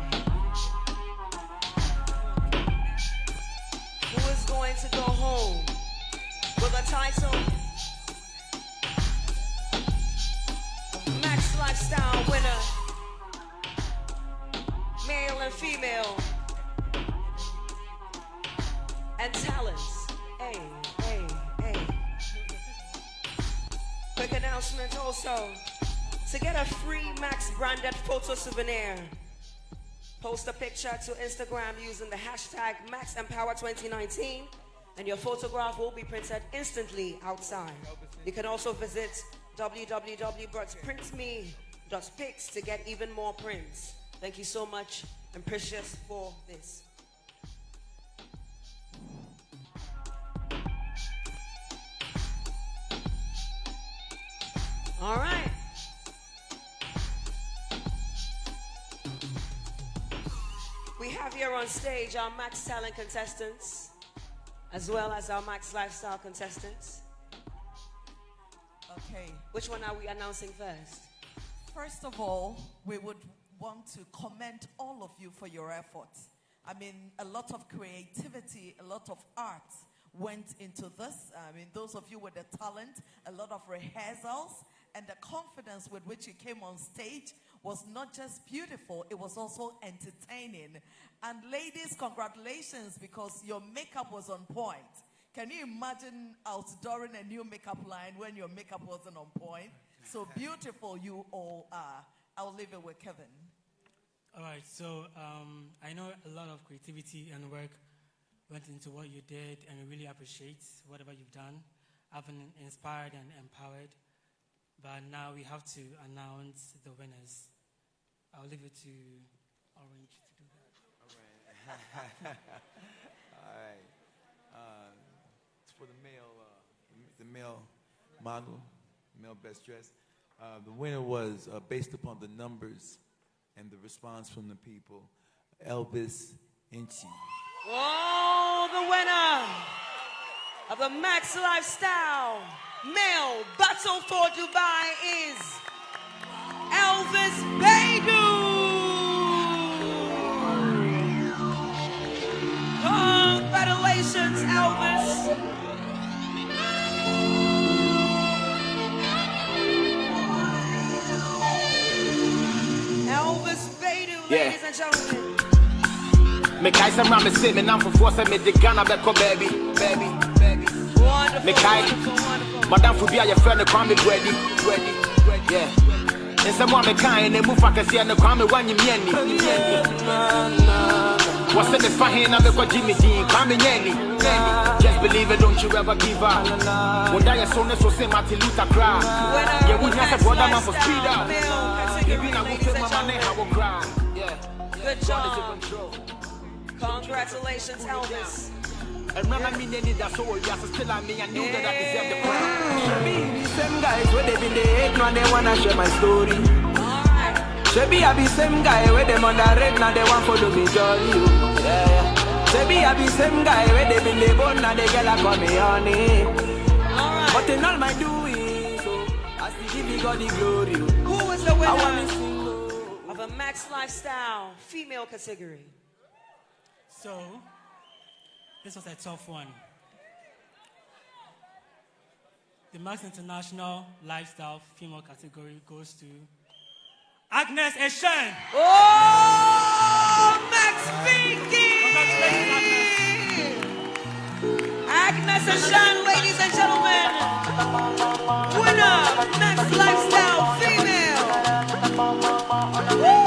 who is going to go home with a title? Max Lifestyle winner, male and female, and talents. Hey. Quick announcement also. To get a free Max branded photo souvenir, post a picture to Instagram using the hashtag MaxEmpower2019 and your photograph will be printed instantly outside. You can also visit www.printme.pics to get even more prints. Thank you so much and Precious for this. All right. We have here on stage our Max Talent contestants, as well as our Max Lifestyle contestants. Okay. Which one are we announcing first? First of all, we would want to commend all of you for your efforts. I mean, a lot of creativity, a lot of art went into this. I mean, those of you with the talent, a lot of rehearsals, and the confidence with which you came on stage was not just beautiful, it was also entertaining. And ladies, congratulations, because your makeup was on point. Can you imagine outdooring a new makeup line when your makeup wasn't on point? So beautiful you all are. I'll leave it with Kevin. All right, so I know a lot of creativity and work went into what you did, and we really appreciate whatever you've done. I've been inspired and empowered. But now we have to announce the winners. I'll leave it to Orange to do that. All right. All right. It's for the male model, male best dress. The winner was based upon the numbers and the response from the people. Elvis Inchi. Oh, the winner of the Max Lifestyle Male Battle for Dubai is Elvis Badu. Congratulations, Elvis. Elvis Badu, ladies and gentlemen. Me kai some ram say me nam for force me the Ghana back baby. Wonderful, me kai Madam Fubia your friend the Kwame ready. Yeah. And someone me kai and move fast and the Kwame one you me. What's in the fine na me kwa Jimmy Dean Kwame nyeni. Just believe it, don't you ever give up. When die so ne so say Martin Luther cry. Yeah, we have a brother man for speed up. Good job. Congratulations, Elvis. And when I mean any that's all, yes, still I mean I knew that I deserved the crown. The same guys where they been the hate, now they wanna share my story. Shebi I be same guy where them on the red, now they want follow me jolly. Yeah. Shebi I be same guy where they been the bone, now they get like call me honey. But in all my doing, so I still give me God the glory. Who is the winner of a Max Lifestyle female category? So, this was a tough one. The Max International Lifestyle female category goes to Agnes Eshen. Oh, Max Pinky! Agnes Eshen, ladies and gentlemen. Winner, Max Lifestyle female. Woo!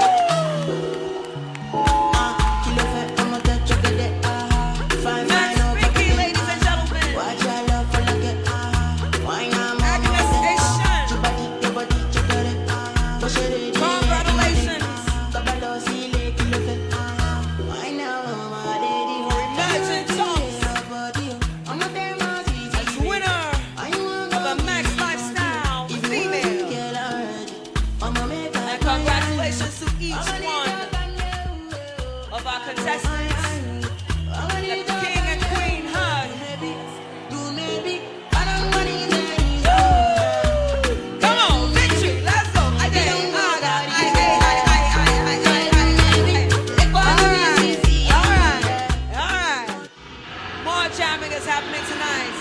each one of our contestants. The king and queen hug. Come on, victory, let's go. All right. More jamming is happening tonight.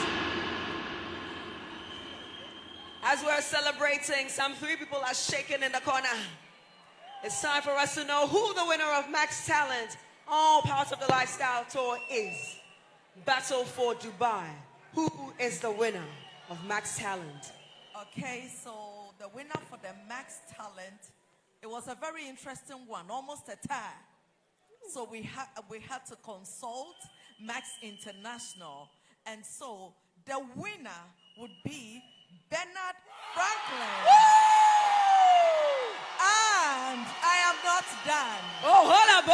As we're celebrating, some 3 people are shaking in the corner. It's time for us to know who the winner of Max Talent, all parts of the lifestyle tour is. Battle for Dubai. Who is the winner of Max Talent? Okay, so the winner for the Max Talent, it was a very interesting one, almost a tie. So we had to consult Max International, and so the winner would be Bernard Franklin. Woo! And I am not done. Oh, hold up.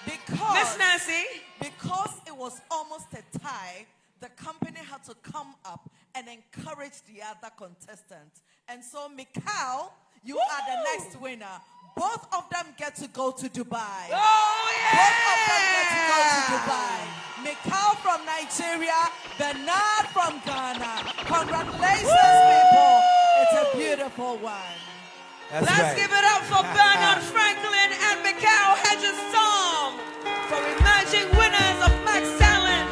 Because, Miss Nancy. Because it was almost a tie, the company had to come up and encourage the other contestants. And so, Mikal, you are the next winner. Both of them get to go to Dubai. Oh, yeah! Both of them get to go to Dubai. Mikal from Nigeria, Bernard from Ghana. Congratulations, people. It's a beautiful one. Let's give it up for Bernard Franklin and Mikal Hedges-Tom for emerging winners of Max Talent,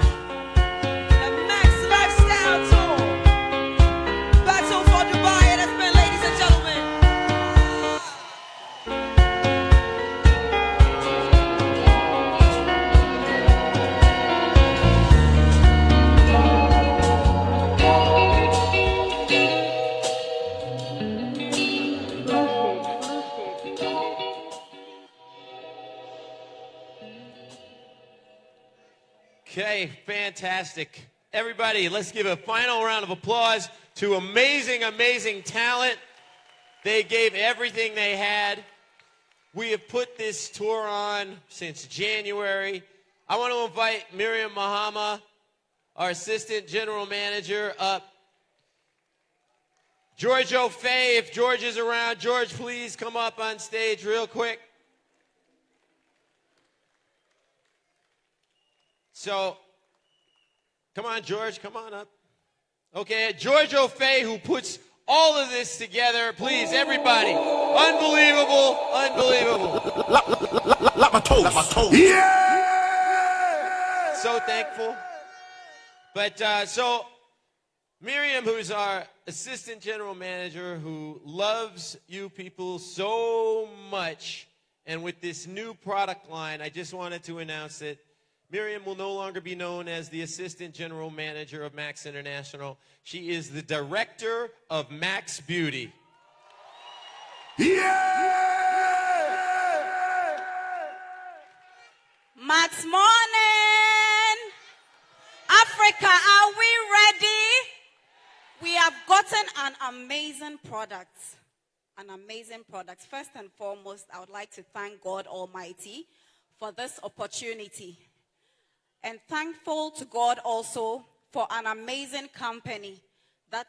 the Max Lifestyle Tour. Battle for Dubai, it has been, ladies and gentlemen. Okay, fantastic. Everybody, let's give a final round of applause to amazing, amazing talent. They gave everything they had. We have put this tour on since January. I want to invite Miriam Mahama, our assistant general manager, up. George O'Fay, if George is around. George, please come up on stage real quick. So, come on, George, come on up. Okay, George O'Fay, who puts all of this together. Please, everybody. Unbelievable, unbelievable. Like my toes. Yeah! So thankful. But, so, Miriam, who's our assistant general manager, who loves you people so much, and with this new product line, I just wanted to announce that Miriam will no longer be known as the assistant general manager of Max International. She is the director of Max Beauty. Yeah! Max morning. Africa, are we ready? We have gotten an amazing product. An amazing product. First and foremost, I would like to thank God Almighty for this opportunity. And thankful to God also for an amazing company that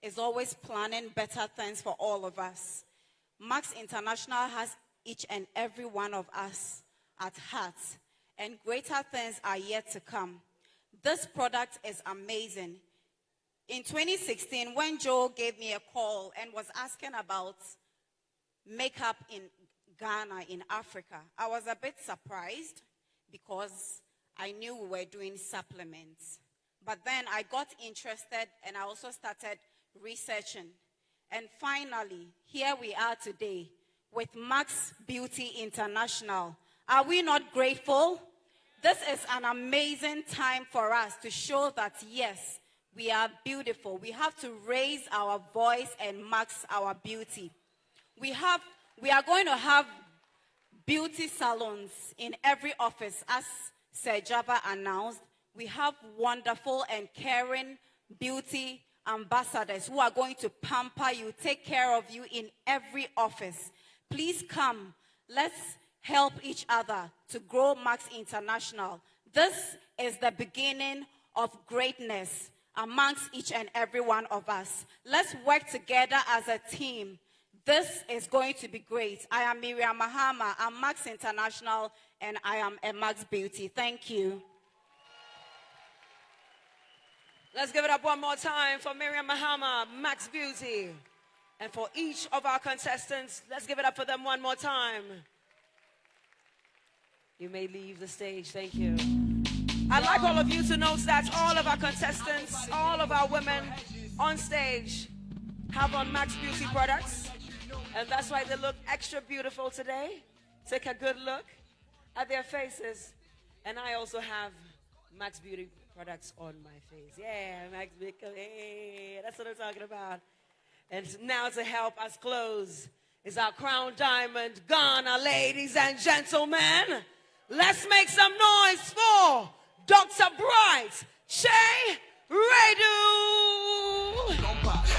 is always planning better things for all of us. Max International has each and every one of us at heart, and greater things are yet to come. This product is amazing. In 2016, when Joe gave me a call and was asking about makeup in Ghana, in Africa, I was a bit surprised because I knew we were doing supplements. But then I got interested and I also started researching. And finally, here we are today with Max Beauty International. Are we not grateful? This is an amazing time for us to show that, yes, we are beautiful. We have to raise our voice and max our beauty. We are going to have beauty salons in every office, as Sir Java announced. We have wonderful and caring beauty ambassadors who are going to pamper you, take care of you in every office. Please come. Let's help each other to grow Max International. This is the beginning of greatness. amongst each and every one of us. Let's work together as a team. This is going to be great. I am Miriam Mahama. I'm Max International, and I am a Max Beauty. Thank you. Let's give it up one more time for Miriam Mahama, Max Beauty. And for each of our contestants, let's give it up for them one more time. You may leave the stage. Thank you. I'd like all of you to note that all of our contestants, all of our women on stage have on Max Beauty products. And that's why they look extra beautiful today. Take a good look at their faces. And I also have Max Beauty products on my face. Yeah, Max Beauty. Hey, that's what I'm talking about. And now to help us close is our Crown Diamond Ghana, ladies and gentlemen. Let's make some noise for Dr. Bright Che Redu.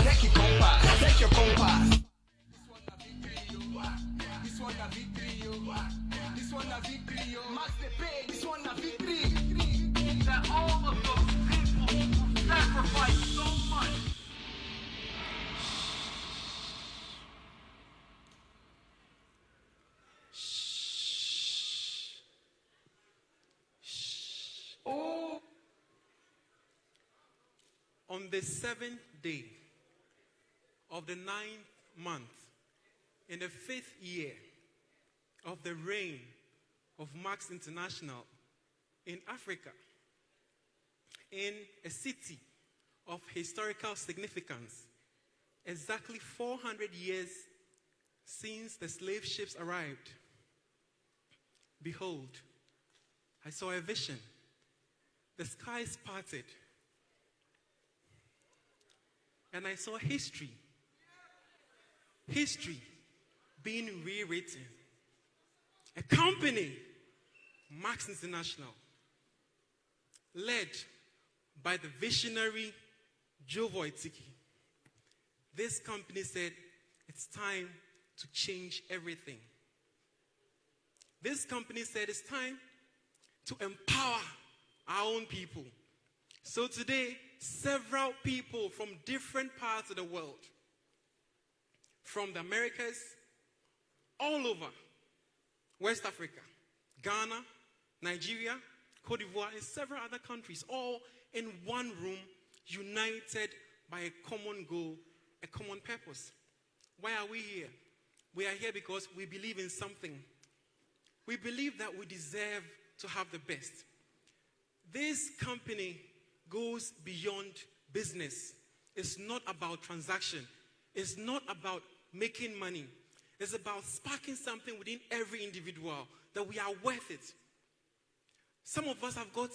Take your compass. This one a victory, this one a victory, Max the pay, this one a victory. That all of those people sacrificed so much. Oh. On the 7th day of the 9th month, in the 5th year of the reign of Max International in Africa, in a city of historical significance, exactly 400 years since the slave ships arrived, behold, I saw a vision. The skies parted, and I saw history being rewritten. A company, Max International, led by the visionary Joe Voitiki. This company said, it's time to change everything. This company said, it's time to empower our own people. So today, several people from different parts of the world, from the Americas, all over West Africa, Ghana, Nigeria, Cote d'Ivoire, and several other countries, all in one room, united by a common goal, a common purpose. Why are we here? We are here because we believe in something. We believe that we deserve to have the best. This company goes beyond business. It's not about transaction. It's not about making money. It's about sparking something within every individual that we are worth it. Some of us have got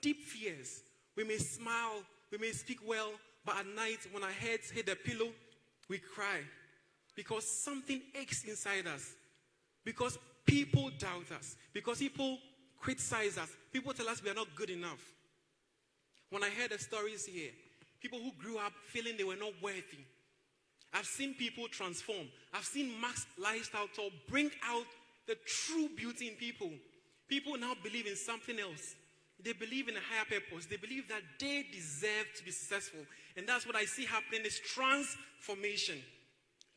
deep fears. We may smile, we may speak well, but at night when our heads hit the pillow, we cry because something aches inside us. Because people doubt us. Because people criticize us. People tell us we are not good enough. When I heard the stories here, people who grew up feeling they were not worthy. I've seen people transform. I've seen Max Lifestyle Tour bring out the true beauty in people. People now believe in something else. They believe in a higher purpose. They believe that they deserve to be successful. And that's what I see happening is transformation.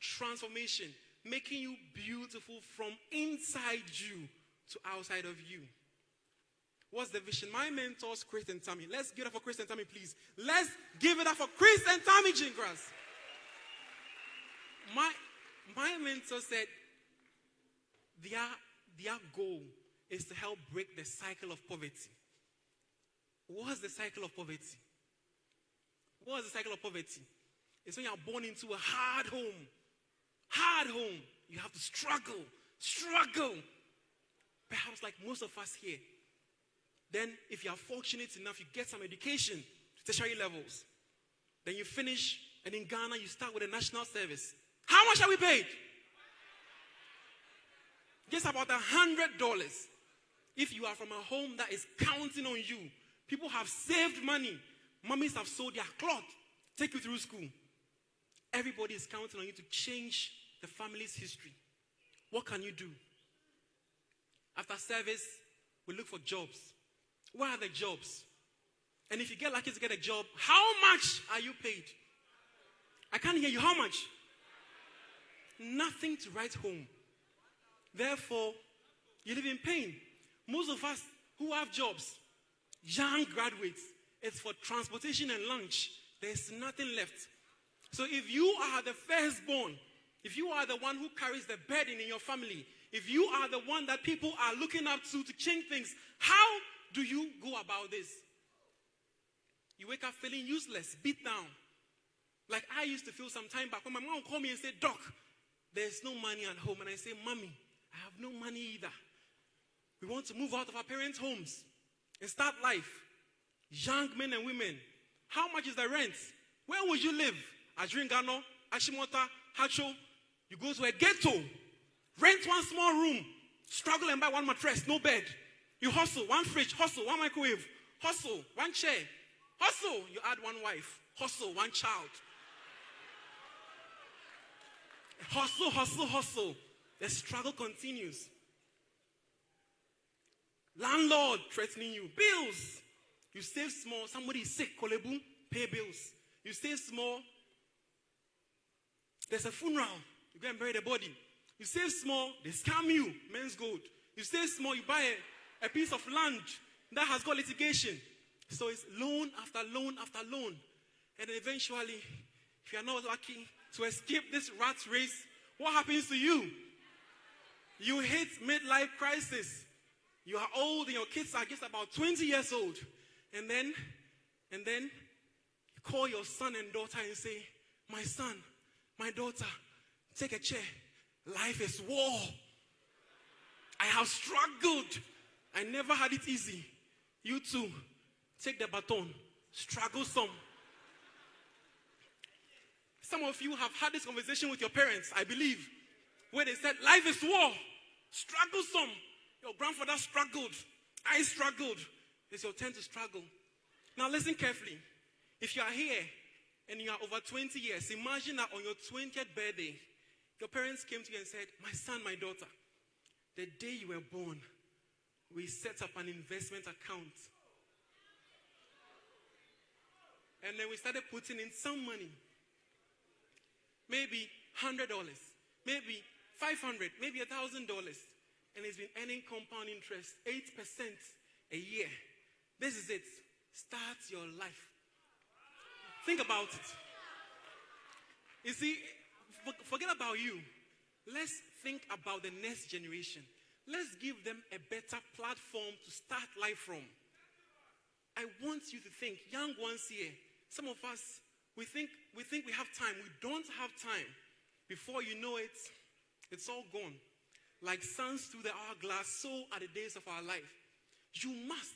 Transformation. Making you beautiful from inside you to outside of you. What's the vision? My mentor is Chris and Tammy. Let's give it up for Chris and Tammy, please. Let's give it up for Chris and Tammy Gingras. My mentor said their goal is to help break the cycle of poverty. What's the cycle of poverty? What's the cycle of poverty? It's when you are born into a hard home. Hard home. You have to struggle. Perhaps like most of us here. Then if you are fortunate enough, you get some education to tertiary levels. Then you finish, and in Ghana, you start with a national service. How much are we paid? Just about $100. If you are from a home that is counting on you, people have saved money. Mummies have sold their cloth, take you through school. Everybody is counting on you to change the family's history. What can you do? After service, we look for jobs. Where are the jobs? And if you get lucky to get a job, how much are you paid? I can't hear you. How much? Nothing to write home. Therefore, you live in pain. Most of us who have jobs, young graduates, it's for transportation and lunch. There's nothing left. So if you are the firstborn, if you are the one who carries the burden in your family, if you are the one that people are looking up to change things, how do you go about this? You wake up feeling useless, beat down. Like I used to feel some time back when my mom would call me and say, Doc, there's no money at home. And I say, Mommy, I have no money either. We want to move out of our parents' homes and start life. Young men and women, how much is the rent? Where would you live? Adringano, Ashimota, Hacho. You go to a ghetto, rent one small room, struggle and buy one mattress, no bed. You hustle, one fridge, hustle, one microwave, hustle, one chair, hustle, you add one wife, hustle, one child. Hustle, hustle, hustle. The struggle continues. Landlord threatening you. Bills. You save small. Somebody is sick. Kolebu. Pay bills. You save small. There's a funeral. You go and bury the body. You save small. They scam you. Men's gold. You save small. You buy a piece of land that has got litigation. So it's loan after loan after loan. And then eventually, if you are not lucky to escape this rat race, what happens to you? You hit midlife crisis. You are old and your kids are just about 20 years old. And then you call your son and daughter and say, my son, my daughter, take a chair. Life is war. I have struggled. I never had it easy. You too, take the baton. Struggle some. Some of you have had this conversation with your parents, I believe, where they said, life is war. Struggle some. Your grandfather struggled. I struggled. It's your turn to struggle. Now listen carefully. If you are here and you are over 20 years, imagine that on your 20th birthday, your parents came to you and said, my son, my daughter, the day you were born, we set up an investment account. And then we started putting in some money. Maybe $100, maybe $500, maybe $1,000. And it's been earning compound interest, 8% a year. This is it. Start your life. Think about it. You see, forget about you. Let's think about the next generation. Let's give them a better platform to start life from. I want you to think, young ones here, some of us, we think we have time. We don't have time. Before you know it, it's all gone. Like suns through the hourglass, so are the days of our life. You must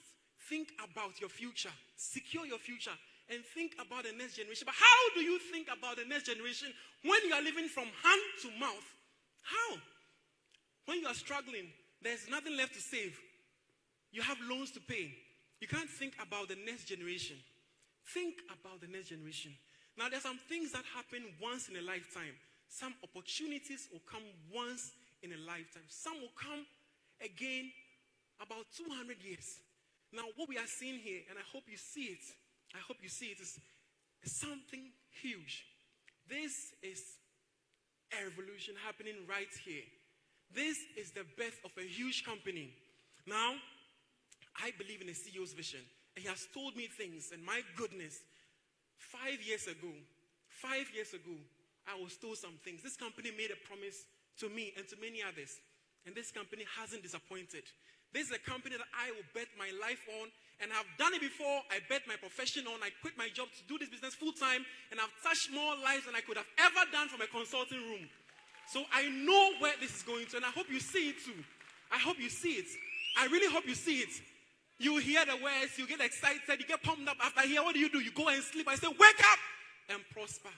think about your future. Secure your future. And think about the next generation. But how do you think about the next generation when you are living from hand to mouth? How? When you are struggling, there's nothing left to save. You have loans to pay. You can't think about the next generation. Think about the next generation. Now, there's some things that happen once in a lifetime. Some opportunities will come once in a lifetime. Some will come again about 200 years. Now, what we are seeing here, and I hope you see it, is something huge. This is a revolution happening right here. This is the birth of a huge company. Now, I believe in a CEO's vision. And he has told me things, and my goodness, 5 years ago, I was told some things. This company made a promise to me and to many others. And this company hasn't disappointed. This is a company that I will bet my life on. And I've done it before. I bet my profession on. I quit my job to do this business full time. And I've touched more lives than I could have ever done from a consulting room. So I know where this is going to. And I hope you see it too. I hope you see it. I really hope you see it. You hear the words. You get excited. You get pumped up. After here, what do? You go and sleep. I say, wake up and prosper.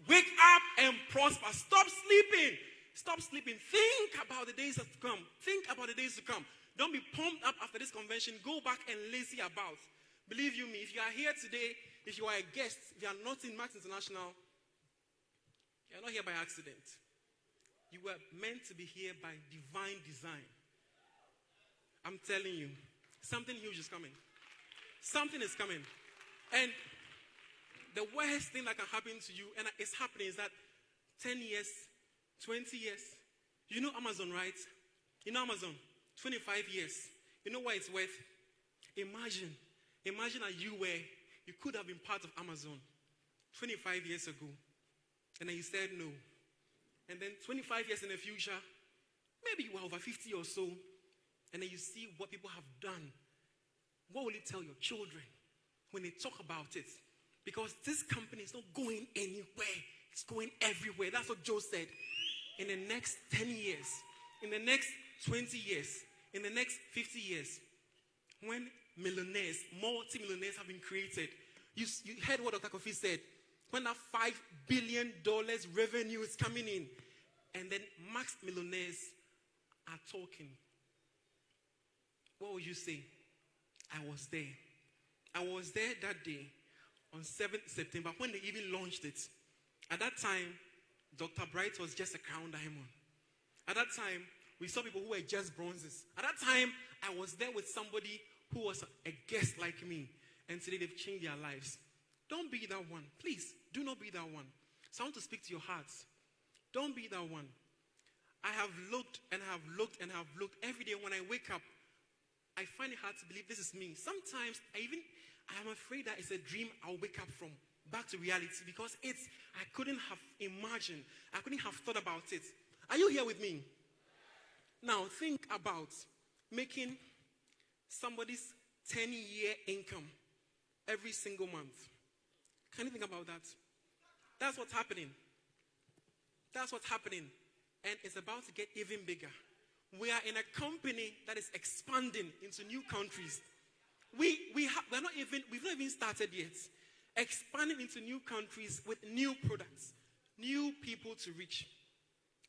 Wake up and prosper. Stop sleeping. Stop sleeping. Think about the days to come. Think about the days to come. Don't be pumped up after this convention. Go back and lazy about. Believe you me, if you are here today, if you are a guest, if you are not in Max International, you are not here by accident. You were meant to be here by divine design. I'm telling you, something huge is coming. Something is coming. And the worst thing that can happen to you, and it's happening, is that 10 years, 20 years, you know Amazon, right? You know Amazon, 25 years. You know what it's worth? Imagine that you could have been part of Amazon 25 years ago. And then you said no. And then 25 years in the future, maybe you are over 50 or so, and then you see what people have done. What will you tell your children when they talk about it? Because this company is not going anywhere. It's going everywhere. That's what Joe said. In the next 10 years, in the next 20 years, in the next 50 years, when millionaires, multi-millionaires have been created, you heard what Dr. Kofi said. When that $5 billion revenue is coming in, and then max millionaires are talking, what would you say? I was there. I was there that day on 7th September when they even launched it. At that time, Dr. Bright was just a crown diamond. At that time, we saw people who were just bronzes. At that time, I was there with somebody who was a guest like me. And today they've changed their lives. Don't be that one. Please, do not be that one. So I want to speak to your hearts. Don't be that one. I have looked and have looked and have looked. Every day when I wake up, I find it hard to believe this is me. Sometimes I'm afraid that it's a dream I'll wake up from, back to reality, because I couldn't have imagined, I couldn't have thought about it. Are you here with me? Now think about making somebody's 10-year income every single month. Can you think about that? That's what's happening. That's what's happening. And it's about to get even bigger. We are in a company that is expanding into new countries. We've not even started yet. Expanding into new countries with new products, new people to reach.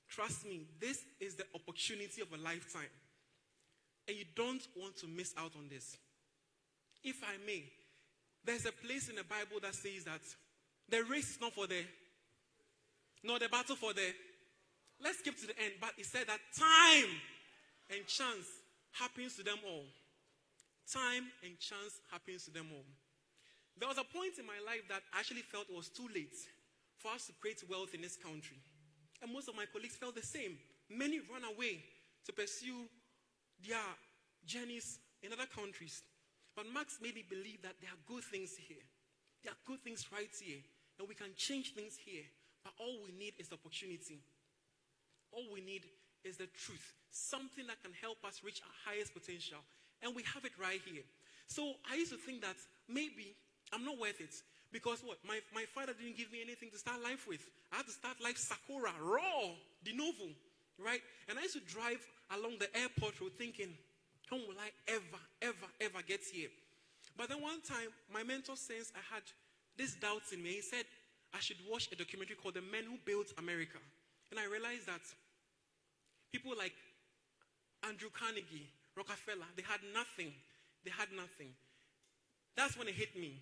Trust me, this is the opportunity of a lifetime. And you don't want to miss out on this. If I may, there's a place in the Bible that says that the race is not for the, nor the battle for the. Let's skip to the end. But it said that time and chance happens to them all. Time and chance happens to them all. There was a point in my life that I actually felt it was too late for us to create wealth in this country. And most of my colleagues felt the same. Many ran away to pursue their journeys in other countries. But Max made me believe that there are good things here. There are good things right here. And we can change things here. But all we need is opportunity. All we need is the truth. Something that can help us reach our highest potential. And we have it right here. So I used to think that maybe I'm not worth it. Because what? My father didn't give me anything to start life with. I had to start life Sakura, raw, de novo, right? And I used to drive along the airport road thinking, how will I ever get here? But then one time, my mentor sensed I had these doubts in me. He said I should watch a documentary called The Men Who Built America. And I realized that people like Andrew Carnegie, Rockefeller, they had nothing. They had nothing. That's when it hit me.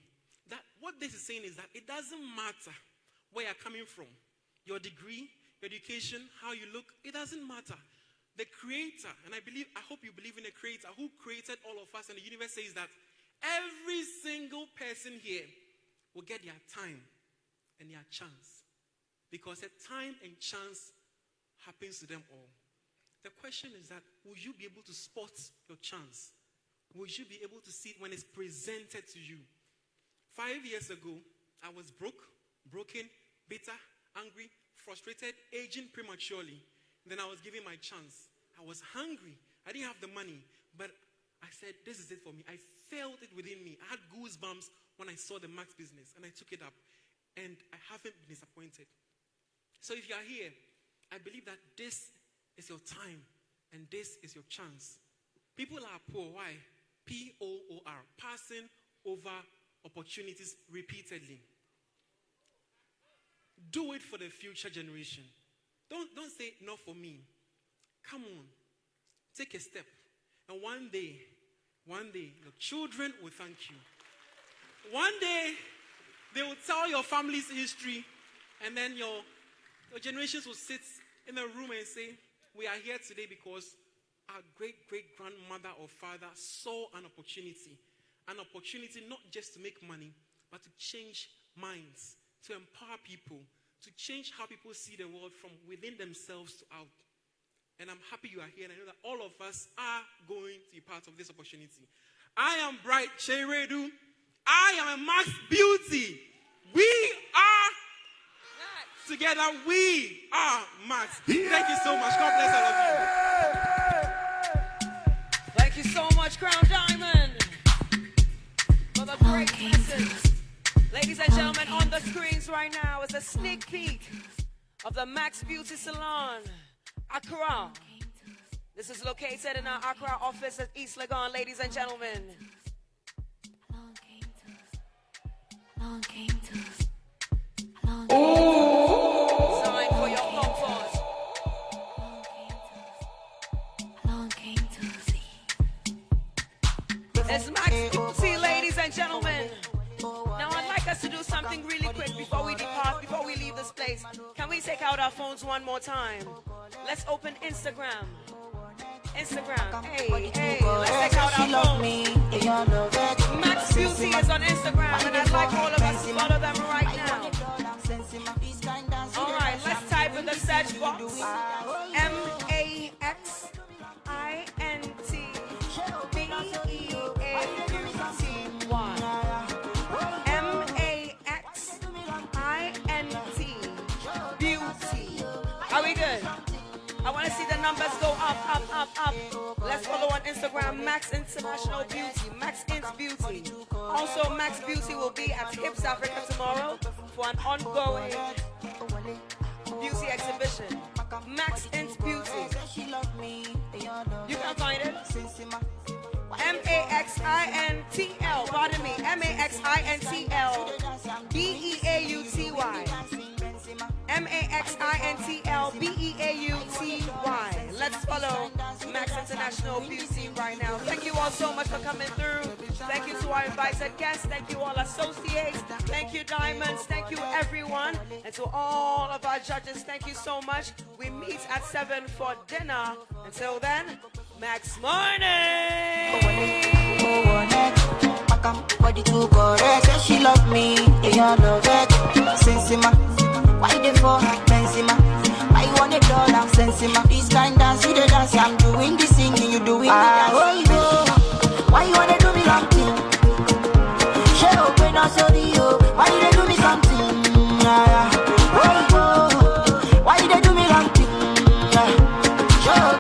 That what this is saying is that it doesn't matter where you're coming from. Your degree, your education, how you look, it doesn't matter. The creator, and I hope you believe in a creator who created all of us, and the universe says that every single person here will get their time and their chance. Because the time and chance happens to them all. The question is that, will you be able to spot your chance? Will you be able to see it when it's presented to you? 5 years ago, I was broken, bitter, angry, frustrated, aging prematurely. Then I was given my chance. I was hungry. I didn't have the money. But I said, this is it for me. I felt it within me. I had goosebumps when I saw the Max business. And I took it up. And I haven't been disappointed. So if you are here, I believe that this is your time. And this is your chance. People are poor. Why? P-O-O-R. Passing over opportunities repeatedly. Do it for the future generation. Don't say, not for me. Come on. Take a step. And one day, your children will thank you. One day, they will tell your family's history, and then your generations will sit in a room and say, we are here today because our great-great-grandmother or father saw an opportunity not just to make money, but to change minds, to empower people, to change how people see the world from within themselves to out. And I'm happy you are here, and I know that all of us are going to be part of this opportunity. I am Bright Cheredu. I am a Max Beauty. We are together. We are Max. Thank you so much. God bless all of you. Thank you so much, Crown Diamond, for the great message. Ladies and gentlemen, on the screens right now is a sneak peek of the Max Beauty Salon, Accra. This is located in our Accra office at East Legon, ladies and gentlemen. Designed for your comfort. It's Max Beauty, ladies and gentlemen. Now I'd like us to do something really quick before we depart, before we leave this place. Can we take out our phones one more time? Let's open Instagram. Instagram. Hey, let's take out our phones. Max Beauty is on Instagram, and I'd like all of us to follow them right now. All right, let's type in the search box MAXINT Beauty. Are we good? I want to see the numbers go up. Let's follow on Instagram, Max International Beauty, Max Int Beauty. Also, Max Beauty will be at Hips Africa tomorrow for an ongoing beauty exhibition. Max Int Beauty. You can find it. MAXINTL, pardon me, MAXINTL BEAUTY. MAXINTL BEAUTY. Let's follow Max International Beauty right now. Thank you all so much for coming through. Thank you to our invited guests. Thank you all associates. Thank you Diamonds. Thank you everyone. And to all of our judges, thank you so much. We meet at 7 for dinner. Until then, Max Morning. She love me, they all love it. Sensima, why they for her? Benzema, why you want $1? Sensima, this kind dance, you the dance I'm doing this.